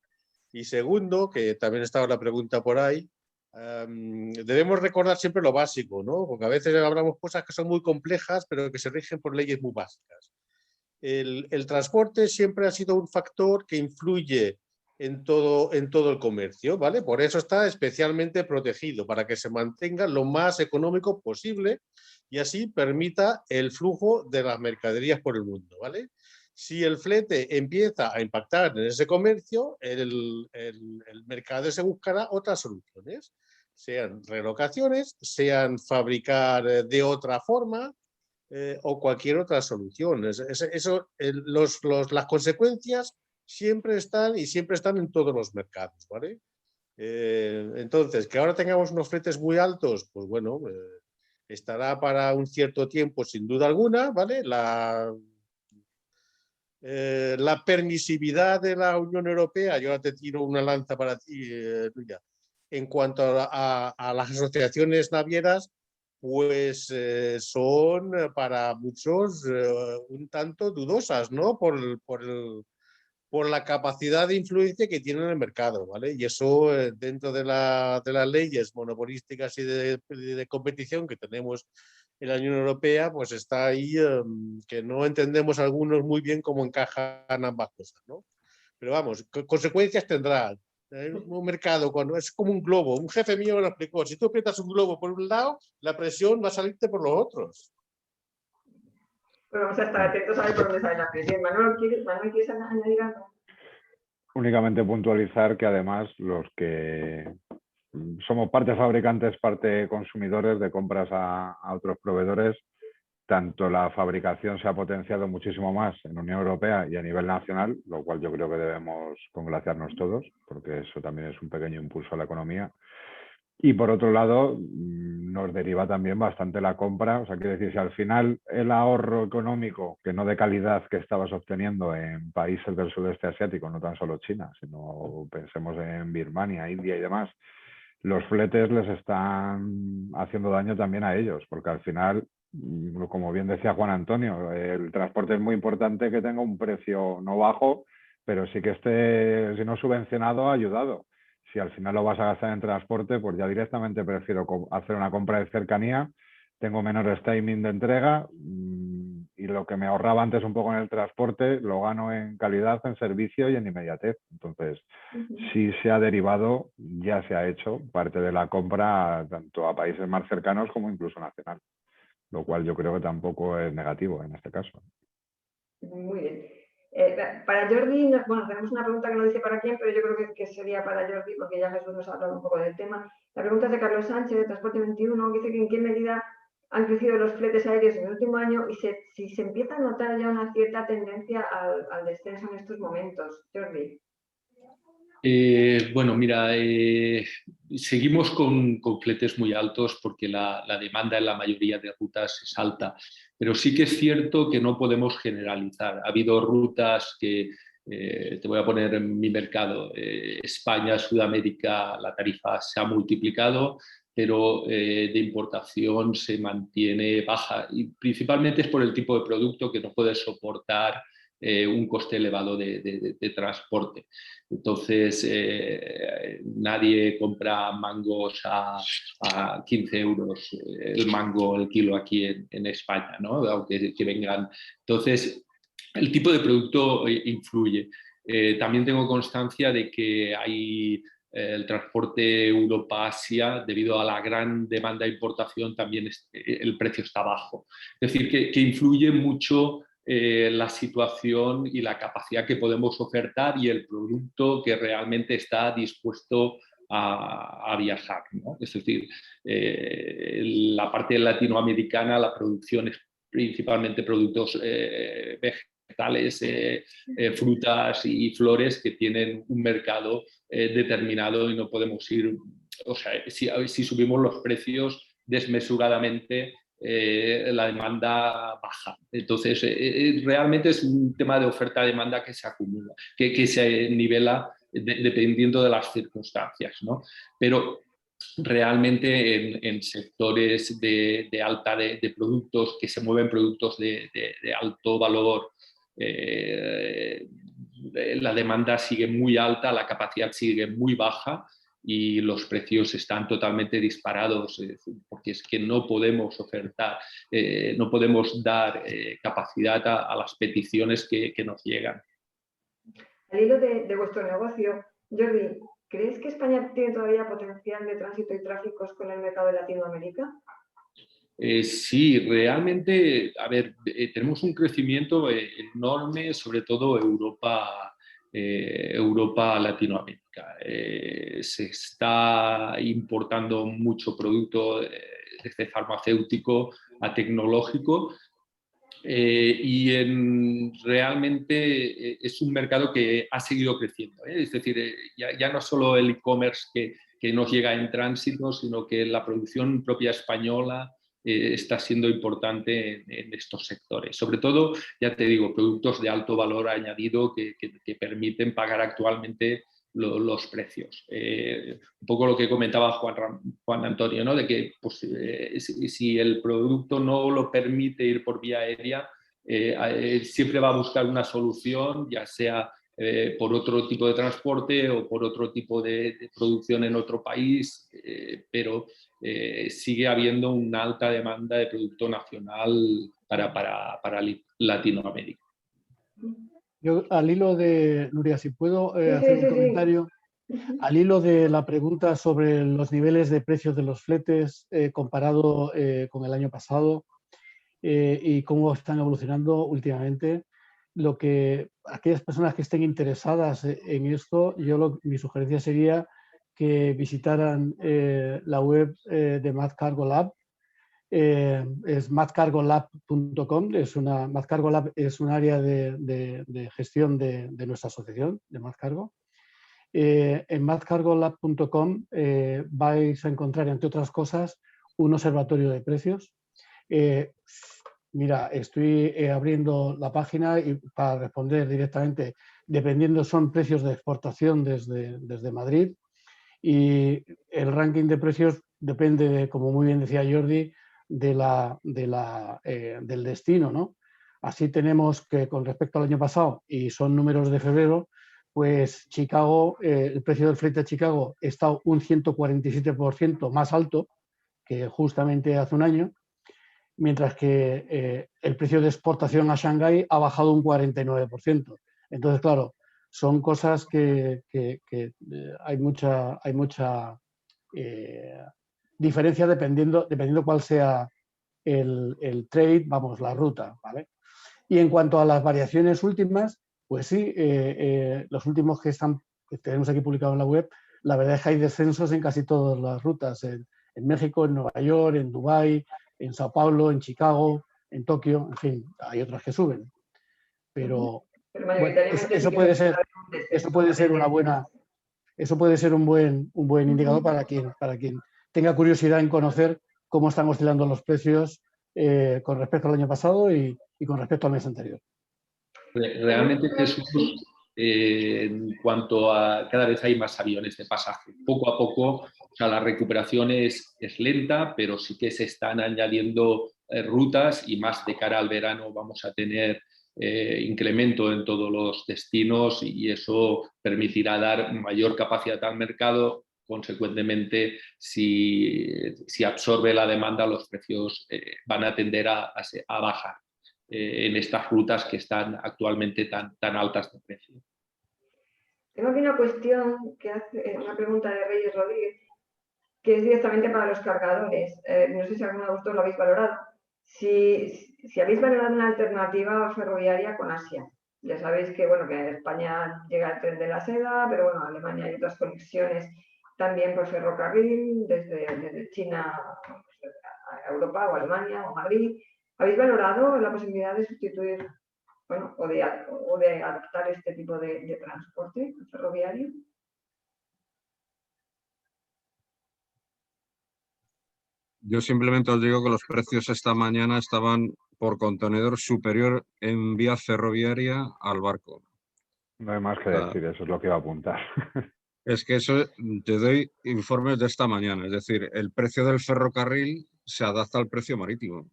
Y segundo, que también estaba la pregunta por ahí, debemos recordar siempre lo básico, ¿no? Porque a veces hablamos cosas que son muy complejas, pero que se rigen por leyes muy básicas. El transporte siempre ha sido un factor que influye en todo el comercio, ¿vale? Por eso está especialmente protegido, para que se mantenga lo más económico posible y así permita el flujo de las mercaderías por el mundo, ¿vale? Si el flete empieza a impactar en ese comercio, el mercado se buscará otras soluciones, sean relocaciones, sean fabricar de otra forma, o cualquier otra solución. Las consecuencias siempre están y siempre están en todos los mercados, ¿vale? Entonces, que ahora tengamos unos fletes muy altos, pues bueno, estará para un cierto tiempo sin duda alguna, ¿vale? La permisividad de la Unión Europea, yo ahora te tiro una lanza para ti, Nuria, en cuanto a las asociaciones navieras, pues son para muchos un tanto dudosas, ¿no? Por la capacidad de influencia que tienen en el mercado, ¿vale? Y eso dentro de las leyes monopolísticas y de competición que tenemos en la Unión Europea, pues está ahí que no entendemos algunos muy bien cómo encajan ambas cosas, ¿no? Pero vamos, consecuencias tendrá. Un mercado, cuando es como un globo, un jefe mío me lo explicó, si tú aprietas un globo por un lado, la presión va a salirte por los otros. Bueno, vamos a estar atentos a ver por dónde sale la presión. Manuel, ¿quieres añadir algo? Únicamente puntualizar que además los que somos parte fabricantes, parte consumidores de compras a otros proveedores, tanto la fabricación se ha potenciado muchísimo más en la Unión Europea y a nivel nacional, lo cual yo creo que debemos congraciarnos todos, porque eso también es un pequeño impulso a la economía. Y por otro lado, nos deriva también bastante la compra. O sea, quiero decir, si al final el ahorro económico, que no de calidad, que estabas obteniendo en países del sudeste asiático, no tan solo China, sino pensemos en Birmania, India y demás, los fletes les están haciendo daño también a ellos, porque al final, como bien decía Juan Antonio, el transporte es muy importante que tenga un precio no bajo, pero sí que esté, si no subvencionado, ayudado. Si al final lo vas a gastar en transporte, pues ya directamente prefiero hacer una compra de cercanía, tengo menores timing de entrega y lo que me ahorraba antes un poco en el transporte lo gano en calidad, en servicio y en inmediatez. Entonces, sí se ha derivado, ya se ha hecho parte de la compra tanto a países más cercanos como incluso nacional, lo cual yo creo que tampoco es negativo en este caso. Muy bien. Para Jordi, bueno, tenemos una pregunta que no dice para quién, pero yo creo que sería para Jordi, porque ya Jesús nos ha hablado un poco del tema. La pregunta es de Carlos Sánchez, de Transporte 21, que dice que en qué medida han crecido los fletes aéreos en el último año y si se empieza a notar ya una cierta tendencia al descenso en estos momentos. Jordi. Bueno, mira, seguimos con fletes muy altos porque la demanda en la mayoría de rutas es alta, pero sí que es cierto que no podemos generalizar. Ha habido rutas que, te voy a poner en mi mercado, España, Sudamérica, la tarifa se ha multiplicado, pero de importación se mantiene baja y principalmente es por el tipo de producto que no puede soportar un coste elevado de transporte. Entonces, nadie compra mangos a 15 euros el mango, el kilo aquí en España, ¿no? Aunque que vengan. Entonces, el tipo de producto influye. También tengo constancia de que hay el transporte Europa-Asia, debido a la gran demanda de importación, también el precio está bajo. Es decir, que influye mucho la situación y la capacidad que podemos ofertar y el producto que realmente está dispuesto a viajar, ¿no? Es decir, la parte latinoamericana, la producción es principalmente productos vegetales, frutas y flores que tienen un mercado determinado y no podemos ir, o sea, si subimos los precios desmesuradamente, la demanda baja. Entonces, realmente es un tema de oferta-demanda que se acumula, que se nivela dependiendo de las circunstancias, ¿no? Pero realmente en sectores de alta de productos, que se mueven productos de alto valor la demanda sigue muy alta, la capacidad sigue muy baja y los precios están totalmente disparados, porque es que no podemos ofertar, no podemos dar capacidad a las peticiones que nos llegan. Al hilo de vuestro negocio, Jordi, ¿crees que España tiene todavía potencial de tránsito y tráficos con el mercado de Latinoamérica? Sí, realmente, a ver, tenemos un crecimiento enorme, sobre todo Europa, Latinoamérica. Se está importando mucho producto desde farmacéutico a tecnológico y realmente es un mercado que ha seguido creciendo. Es decir, ya no solo el e-commerce que nos llega en tránsito, sino que la producción propia española está siendo importante en estos sectores. Sobre todo, ya te digo, productos de alto valor añadido que permiten pagar actualmente los precios. Un poco lo que comentaba Juan Antonio, ¿no? De que pues, si el producto no lo permite ir por vía aérea, siempre va a buscar una solución, ya sea por otro tipo de transporte o por otro tipo de producción en otro país, pero sigue habiendo una alta demanda de producto nacional para Latinoamérica. Yo, al hilo de, Nuria, si puedo hacer un comentario, al hilo de la pregunta sobre los niveles de precios de los fletes comparado con el año pasado y cómo están evolucionando últimamente, aquellas personas que estén interesadas en esto, mi sugerencia sería que visitaran la web de MadCargo Lab. Es madcargolab.com, MadCargo es un área de gestión de nuestra asociación, de MadCargo. En madcargolab.com vais a encontrar, entre otras cosas, un observatorio de precios. Mira, estoy abriendo la página y para responder directamente, dependiendo, son precios de exportación desde Madrid y el ranking de precios depende, como muy bien decía Jordi, del destino, ¿no? Así tenemos que con respecto al año pasado, y son números de febrero, pues Chicago, el precio del flete a Chicago está un 147% más alto que justamente hace un año, mientras que el precio de exportación a Shanghái ha bajado un 49%. Entonces, claro, son cosas que hay mucha diferencia dependiendo cuál sea el trade, vamos, la ruta, ¿vale? Y en cuanto a las variaciones últimas, pues sí, los últimos que tenemos aquí publicados en la web, la verdad es que hay descensos en casi todas las rutas, en México, en Nueva York, en Dubái, en Sao Paulo, en Chicago, en Tokio, en fin, hay otras que suben. Pero bueno, eso puede ser un buen indicador para quien tenga curiosidad en conocer cómo están oscilando los precios con respecto al año pasado y con respecto al mes anterior. Realmente, Jesús, en cuanto a cada vez hay más aviones de pasaje. Poco a poco, o sea, la recuperación es lenta, pero sí que se están añadiendo rutas y más de cara al verano vamos a tener incremento en todos los destinos y eso permitirá dar mayor capacidad al mercado. Consecuentemente, si absorbe la demanda, los precios van a tender a bajar en estas rutas que están actualmente tan altas de precio. Tengo aquí una cuestión una pregunta de Reyes Rodríguez, que es directamente para los cargadores. No sé si alguno de vosotros lo habéis valorado. Si habéis valorado una alternativa ferroviaria con Asia. Ya sabéis que, bueno, que en España llega el tren de la seda, pero bueno, en Alemania hay otras conexiones también por ferrocarril, desde China a Europa o Alemania o Madrid. ¿Habéis valorado la posibilidad de sustituir, bueno, o de adaptar este tipo de transporte ferroviario? Yo simplemente os digo que los precios esta mañana estaban por contenedor superior en vía ferroviaria al barco. No hay más que decir, eso es lo que iba a apuntar. Es que eso te doy informes de esta mañana, es decir, el precio del ferrocarril se adapta al precio marítimo,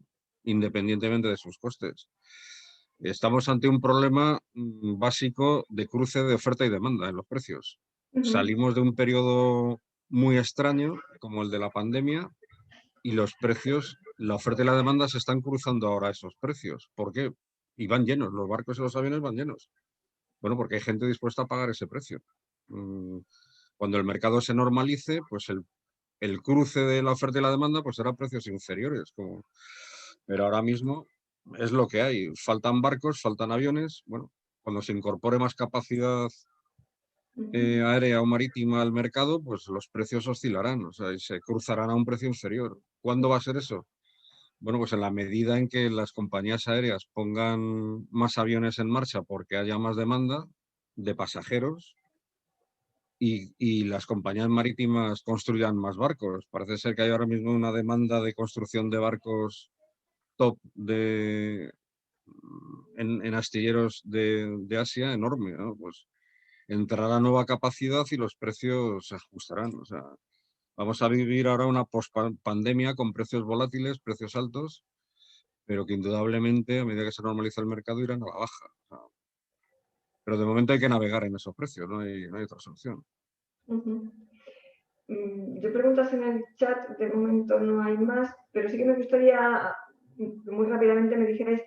independientemente de sus costes. Estamos ante un problema básico de cruce de oferta y demanda en los precios. Salimos de un periodo muy extraño, como el de la pandemia, y los precios, la oferta y la demanda se están cruzando ahora esos precios. ¿Por qué? Y van llenos, los barcos y los aviones van llenos. Bueno, porque hay gente dispuesta a pagar ese precio. Cuando el mercado se normalice, pues el cruce de la oferta y la demanda pues será precios inferiores. Pero ahora mismo es lo que hay. Faltan barcos, faltan aviones. Bueno, cuando se incorpore más capacidad aérea o marítima al mercado, pues los precios oscilarán, o sea, y se cruzarán a un precio inferior. ¿Cuándo va a ser eso? Bueno, pues en la medida en que las compañías aéreas pongan más aviones en marcha porque haya más demanda de pasajeros y las compañías marítimas construyan más barcos. Parece ser que hay ahora mismo una demanda de construcción de barcos top en astilleros de Asia enorme, ¿no? Pues entrará nueva capacidad y los precios se ajustarán. O sea, vamos a vivir ahora una post-pandemia con precios volátiles, precios altos, pero que indudablemente a medida que se normaliza el mercado irán a la baja. O sea, pero de momento hay que navegar en esos precios, no hay otra solución. Yo preguntas en el chat, de momento no hay más, pero sí que me gustaría, muy rápidamente me dijerais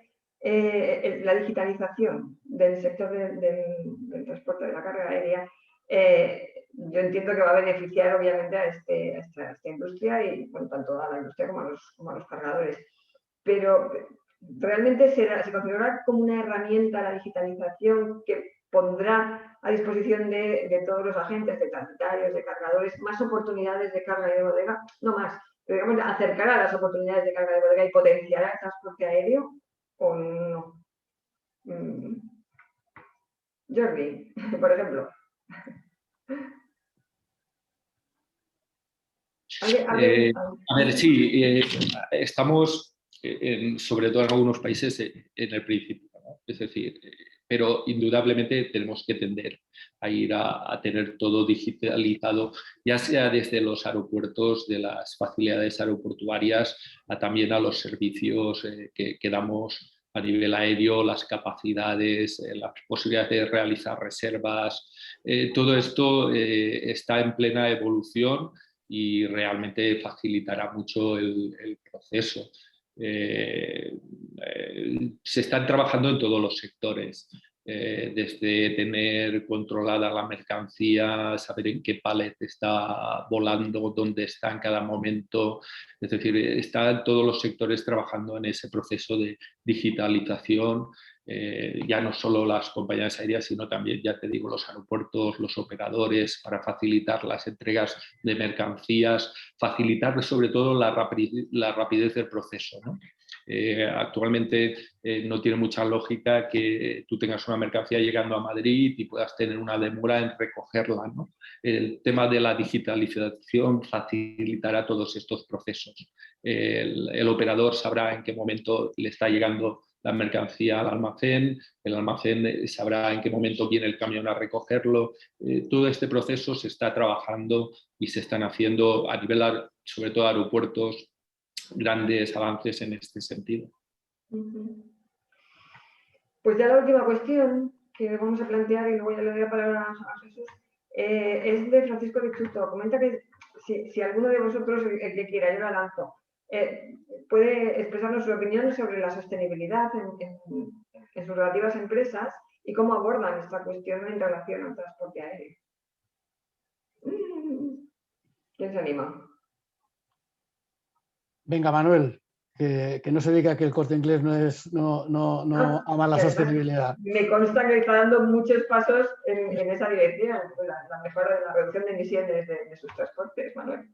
la digitalización del sector del transporte de la carga aérea. Yo entiendo que va a beneficiar obviamente a esta industria y bueno, tanto a la industria como a los cargadores. Pero realmente se considerará como una herramienta la digitalización que pondrá a disposición de todos los agentes, de transitarios, de cargadores, más oportunidades de carga y de bodega, no más, pero digamos, acercará las oportunidades de carga y de bodega y potenciará el transporte aéreo o no. Jordi, por ejemplo. A ver, sí, estamos, sobre todo en algunos países, en el principio, ¿no? Es decir, pero indudablemente tenemos que tender a ir a tener todo digitalizado, ya sea desde los aeropuertos, de las facilidades aeroportuarias, también a los servicios que damos a nivel aéreo, las capacidades, las posibilidades de realizar reservas. Todo esto está en plena evolución y realmente facilitará mucho el proceso. Se están trabajando en todos los sectores, desde tener controlada la mercancía, saber en qué pallet está volando, dónde está en cada momento. Es decir, están todos los sectores trabajando en ese proceso de digitalización. Ya no solo las compañías aéreas, sino también, ya te digo, los aeropuertos, los operadores, para facilitar las entregas de mercancías, facilitar sobre todo la rapidez del proceso, ¿no? Actualmente no tiene mucha lógica que tú tengas una mercancía llegando a Madrid y puedas tener una demora en recogerla, ¿no? El tema de la digitalización facilitará todos estos procesos. El operador sabrá en qué momento le está llegando la mercancía al almacén, el almacén sabrá en qué momento viene el camión a recogerlo. Todo este proceso se está trabajando y se están haciendo a nivel, sobre todo aeropuertos, grandes avances en este sentido. Pues ya la última cuestión que vamos a plantear, y luego ya le doy la palabra a Jesús, es de Francisco Richuto. Comenta que si alguno de vosotros, el que quiera, yo la lanzo, puede expresarnos su opinión sobre la sostenibilidad en sus relativas empresas y cómo abordan esta cuestión en relación al transporte aéreo. ¿Quién se anima? Venga, Manuel, que no se diga que el Corte Inglés no ama la sostenibilidad. Me consta que está dando muchos pasos en esa dirección, la mejora de la reducción de emisiones de sus transportes, Manuel.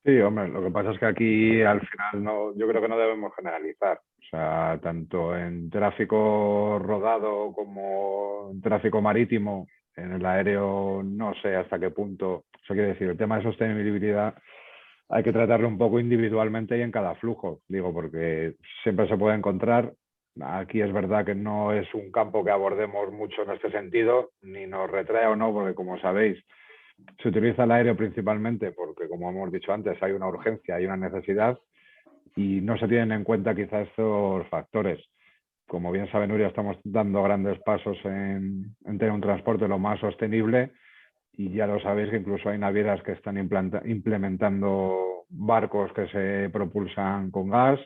Sí, hombre, lo que pasa es que aquí al final yo creo que no debemos generalizar. O sea, tanto en tráfico rodado como en tráfico marítimo, en el aéreo no sé hasta qué punto. O sea, quiere decir, el tema de sostenibilidad hay que tratarlo un poco individualmente y en cada flujo, digo, porque siempre se puede encontrar. Aquí es verdad que no es un campo que abordemos mucho en este sentido, ni nos retrae o no, porque como sabéis, se utiliza el aéreo principalmente porque, como hemos dicho antes, hay una urgencia, hay una necesidad y no se tienen en cuenta quizás estos factores. como bien sabe Nuria, estamos dando grandes pasos en tener un transporte lo más sostenible, y ya lo sabéis que incluso hay navieras que están implementando barcos que se propulsan con gas.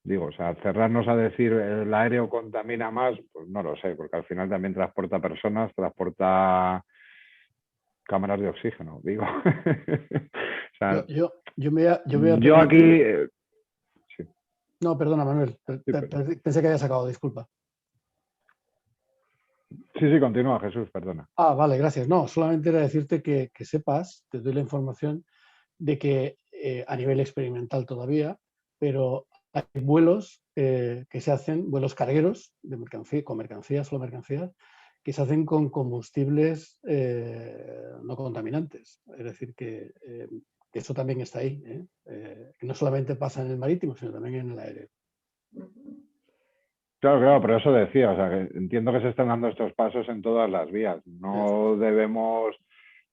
Digo, o sea, cerrarnos a decir el aéreo contamina más, pues no lo sé, porque al final también transporta personas, transporta cámaras de oxígeno, digo. O sea, yo aquí... sí. No, perdona, Manuel. Sí, Pensé que había sacado, disculpa. Sí, continúa, Jesús, perdona. Vale, gracias. No, solamente era decirte que sepas, te doy la información de que a nivel experimental todavía, pero hay vuelos que se hacen, vuelos cargueros de mercancía, con mercancías, solo mercancías, que se hacen con combustibles no contaminantes. Es decir, que eso también está ahí, que no solamente pasa en el marítimo, sino también en el aéreo. Claro, pero eso decía, o sea, que entiendo que se están dando estos pasos en todas las vías. No debemos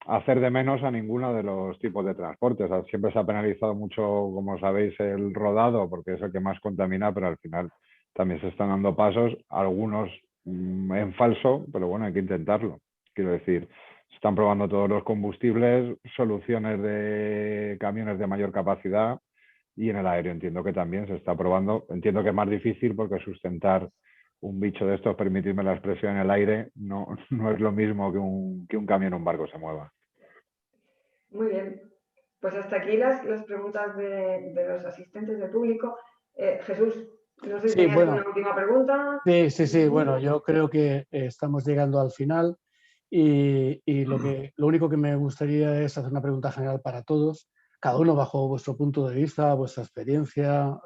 hacer de menos a ninguno de los tipos de transporte. O sea, siempre se ha penalizado mucho, como sabéis, el rodado, porque es el que más contamina, pero al final también se están dando pasos, algunos en falso, pero bueno, hay que intentarlo. Quiero decir, se están probando todos los combustibles, soluciones de camiones de mayor capacidad, y en el aéreo entiendo que también se está probando. Entiendo que es más difícil porque sustentar un bicho de estos, permitidme la expresión, en el aire, no es lo mismo que un camión o un barco se mueva. Muy bien. Pues hasta aquí las preguntas de los asistentes del público. Jesús, no sé si tenías una última pregunta. Sí. Bueno, yo creo que estamos llegando al final y lo único que me gustaría es hacer una pregunta general para todos, cada uno bajo vuestro punto de vista, vuestra experiencia,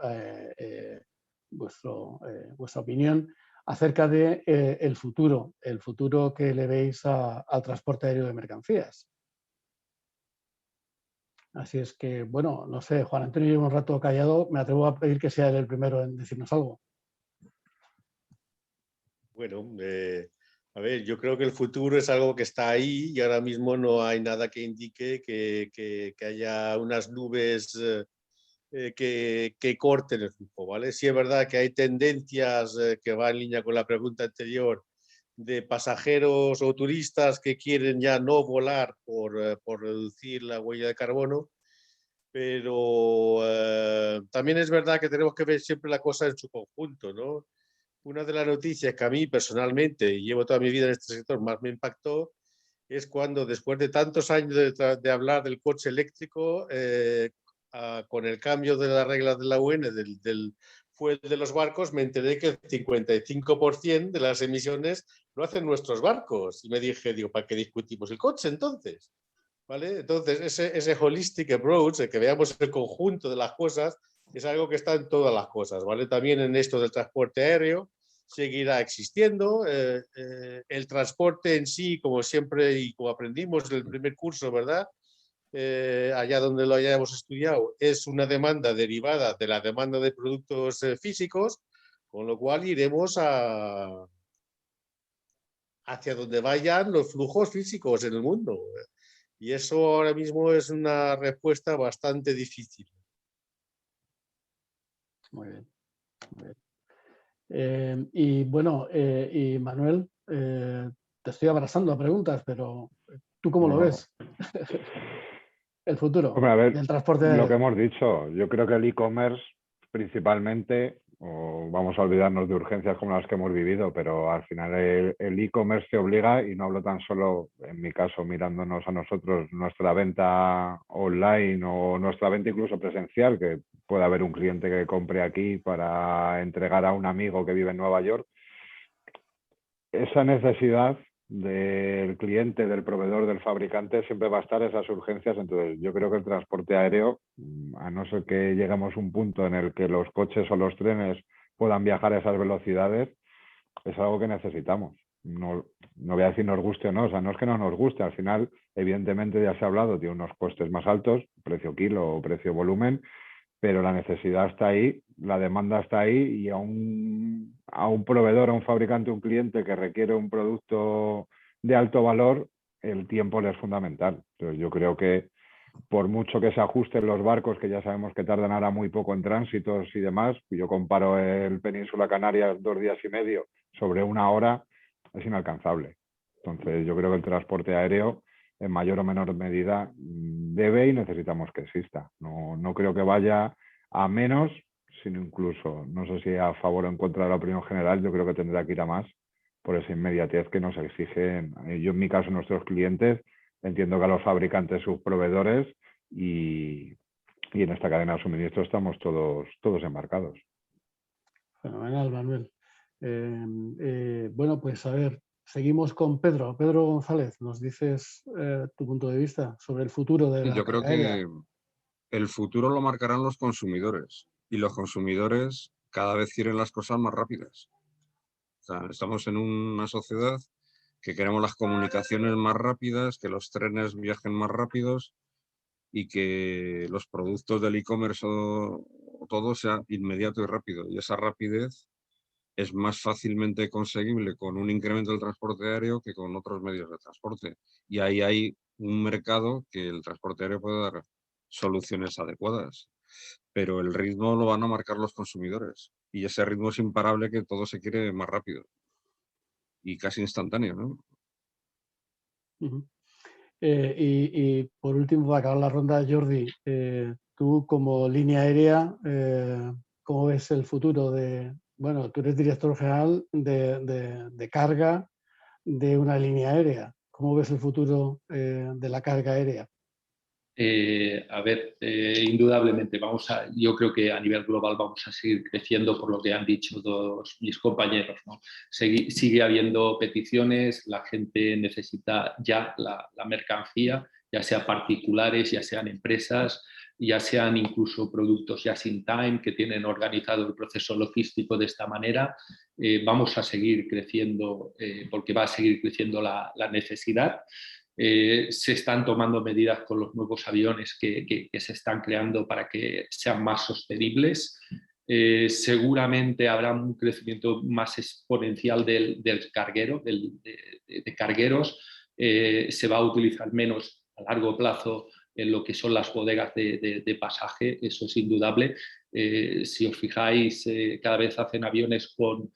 vuestra opinión acerca de el futuro que le veis al transporte aéreo de mercancías. Así es que, bueno, no sé, Juan Antonio lleva un rato callado, me atrevo a pedir que sea él el primero en decirnos algo. Bueno, a ver, yo creo que el futuro es algo que está ahí y ahora mismo no hay nada que indique que haya unas nubes que corten el flujo, ¿vale? Sí es verdad que hay tendencias que van en línea con la pregunta anterior de pasajeros o turistas que quieren ya no volar por reducir la huella de carbono, pero también es verdad que tenemos que ver siempre la cosa en su conjunto, ¿no? Una de las noticias que a mí personalmente, y llevo toda mi vida en este sector, más me impactó, es cuando después de tantos años de hablar del coche eléctrico, con el cambio de las reglas de la UN, del fuel de los barcos, me enteré que el 55% de las emisiones lo hacen nuestros barcos. Y me dije, digo, ¿para qué discutimos el coche entonces? ¿Vale? Entonces, ese holistic approach, que veamos el conjunto de las cosas, es algo que está en todas las cosas, ¿vale? También en esto del transporte aéreo seguirá existiendo. El transporte en sí, como siempre y como aprendimos en el primer curso, ¿verdad? Allá donde lo hayamos estudiado, es una demanda derivada de la demanda de productos físicos, con lo cual iremos hacia donde vayan los flujos físicos en el mundo. Y eso ahora mismo es una respuesta bastante difícil. Muy bien. Y bueno, y Manuel, te estoy abrazando a preguntas, pero ¿tú cómo lo ves? El futuro Hombre, a ver, del transporte lo que aéreo. hemos dicho, yo creo que el e-commerce principalmente, o vamos a olvidarnos de urgencias como las que hemos vivido, pero al final el e-commerce te obliga, y no hablo tan solo, en mi caso, mirándonos a nosotros, nuestra venta online o nuestra venta incluso presencial, que puede haber un cliente que compre aquí para entregar a un amigo que vive en Nueva York. Esa necesidad del cliente, del proveedor, del fabricante, siempre va a estar esas urgencias. Entonces, yo creo que el transporte aéreo, a no ser que lleguemos a un punto en el que los coches o los trenes puedan viajar a esas velocidades, es algo que necesitamos. No voy a decir nos guste o no, o sea, no es que no nos guste, al final, evidentemente ya se ha hablado, tiene unos costes más altos, precio kilo o precio volumen, pero la necesidad está ahí, la demanda está ahí, y a un proveedor, a un fabricante, un cliente que requiere un producto de alto valor, el tiempo le es fundamental. Entonces yo creo que por mucho que se ajusten los barcos, que ya sabemos que tardan ahora muy poco en tránsitos y demás, yo comparo el Península Canarias 2 días y medio sobre 1 hora, es inalcanzable. Entonces yo creo que el transporte aéreo en mayor o menor medida debe y necesitamos que exista. No creo que vaya a menos, sino incluso, no sé si a favor o en contra de la opinión general, yo creo que tendrá que ir a más por esa inmediatez que nos exigen, yo en mi caso, nuestros clientes, entiendo que a los fabricantes, sus proveedores y en esta cadena de suministro estamos todos embarcados. Fenomenal, Manuel. Bueno, pues a ver, seguimos con Pedro. Pedro González, ¿nos dices tu punto de vista sobre el futuro de la Yo creo carga aérea? que el futuro lo marcarán los consumidores y los consumidores cada vez quieren las cosas más rápidas. O sea, estamos en una sociedad que queremos las comunicaciones más rápidas, que los trenes viajen más rápidos y que los productos del e-commerce o todo sea inmediato y rápido. Y esa rapidez es más fácilmente conseguible con un incremento del transporte aéreo que con otros medios de transporte. Y ahí hay un mercado que el transporte aéreo puede dar soluciones adecuadas, pero el ritmo lo van a marcar los consumidores. Y ese ritmo es imparable, que todo se quiere más rápido y casi instantáneo, ¿no? Uh-huh. Y por último, para acabar la ronda, Jordi, tú como línea aérea, ¿cómo ves el futuro de, bueno, tú eres director general de carga de una línea aérea? ¿Cómo ves el futuro de la carga aérea? Indudablemente yo creo que a nivel global vamos a seguir creciendo por lo que han dicho todos mis compañeros, ¿no? Sigue habiendo peticiones, la gente necesita ya la mercancía, ya sea particulares, ya sean empresas, ya sean incluso productos just in time que tienen organizado el proceso logístico de esta manera. Vamos a seguir creciendo porque va a seguir creciendo la necesidad. Se están tomando medidas con los nuevos aviones que se están creando para que sean más sostenibles. Seguramente habrá un crecimiento más exponencial del carguero, de cargueros. Se va a utilizar menos a largo plazo en lo que son las bodegas de pasaje, eso es indudable. Si os fijáis, cada vez hacen aviones con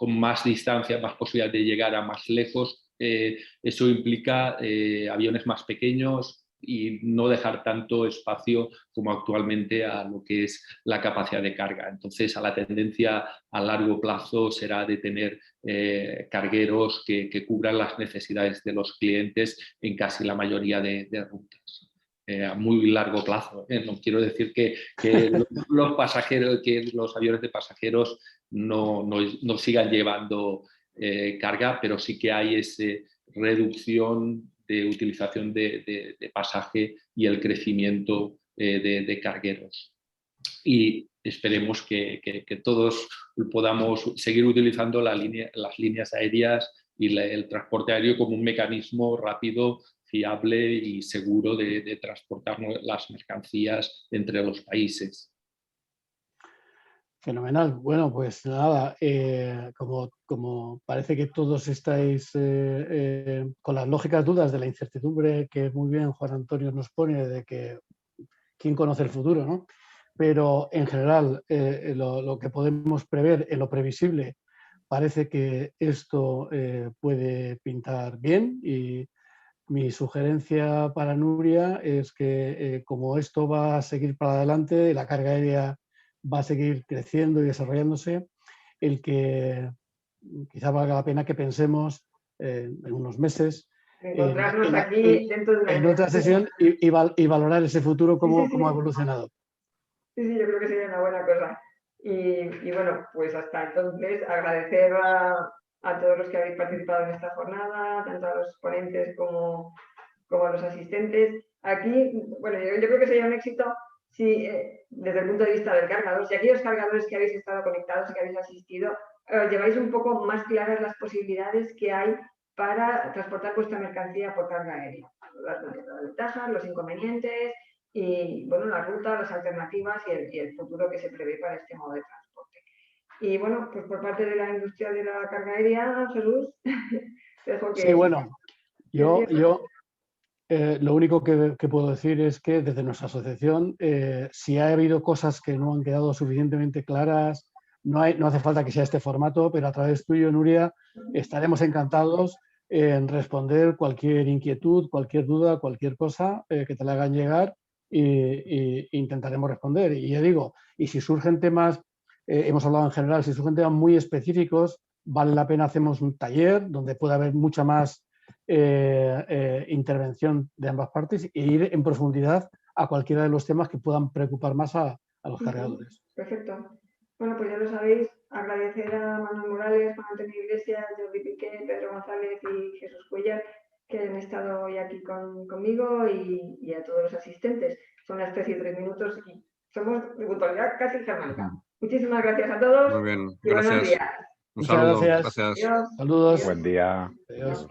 más distancia, más posibilidad de llegar a más lejos. Eso implica aviones más pequeños y no dejar tanto espacio como actualmente a lo que es la capacidad de carga. Entonces, la tendencia a largo plazo será de tener cargueros que cubran las necesidades de los clientes en casi la mayoría de rutas. A muy largo plazo. No quiero decir que los pasajeros, que los aviones de pasajeros no sigan llevando carga, pero sí que hay esa reducción de utilización de pasaje y el crecimiento de cargueros. Y esperemos que todos podamos seguir utilizando las líneas aéreas y el transporte aéreo como un mecanismo rápido, fiable y seguro de transportar las mercancías entre los países. Fenomenal. Bueno, pues nada, como parece que todos estáis con las lógicas dudas de la incertidumbre que muy bien Juan Antonio nos pone de que quién conoce el futuro, ¿no? Pero en general lo que podemos prever en lo previsible parece que esto puede pintar bien, y mi sugerencia para Nuria es que como esto va a seguir para adelante, la carga aérea va a seguir creciendo y desarrollándose, el que quizá valga la pena que pensemos en unos meses encontrarnos aquí dentro de un año. En otra sesión y valorar ese futuro, cómo ha evolucionado. Sí, yo creo que sería una buena cosa. Y bueno, pues hasta entonces agradecer a todos los que habéis participado en esta jornada, tanto a los ponentes como a los asistentes. Aquí, bueno, yo creo que sería un éxito si, desde el punto de vista del cargador, si aquellos cargadores que habéis estado conectados y que habéis asistido, lleváis un poco más claras las posibilidades que hay para transportar vuestra mercancía por carga aérea. Las ventajas, los inconvenientes y, bueno, la ruta, las alternativas y el futuro que se prevé para este modo de transporte. Y, bueno, pues por parte de la industria de la carga aérea, Jesús, dejo que... Sí, bueno, yo lo único que puedo decir es que desde nuestra asociación, si ha habido cosas que no han quedado suficientemente claras, no hace falta que sea este formato, pero a través tuyo, Nuria, estaremos encantados en responder cualquier inquietud, cualquier duda, cualquier cosa que te la hagan llegar e intentaremos responder. Y ya digo, y si surgen temas, hemos hablado en general, si surgen temas muy específicos, vale la pena hacemos un taller donde pueda haber mucha más intervención de ambas partes e ir en profundidad a cualquiera de los temas que puedan preocupar más a los cargadores. Perfecto. Bueno, pues ya lo sabéis, agradecer a Manuel Morales, Juan Antonio Iglesias, Jordi Piqué, Pedro González y Jesús Cuellar, que han estado hoy aquí conmigo y a todos los asistentes. Son las 3:03 y somos de puntualidad casi germánica. Muchísimas gracias a todos. Muy bien, y buenos gracias. días. Un Muchas saludo, gracias. gracias. Adiós. Saludos. Buen día. Adiós. Adiós.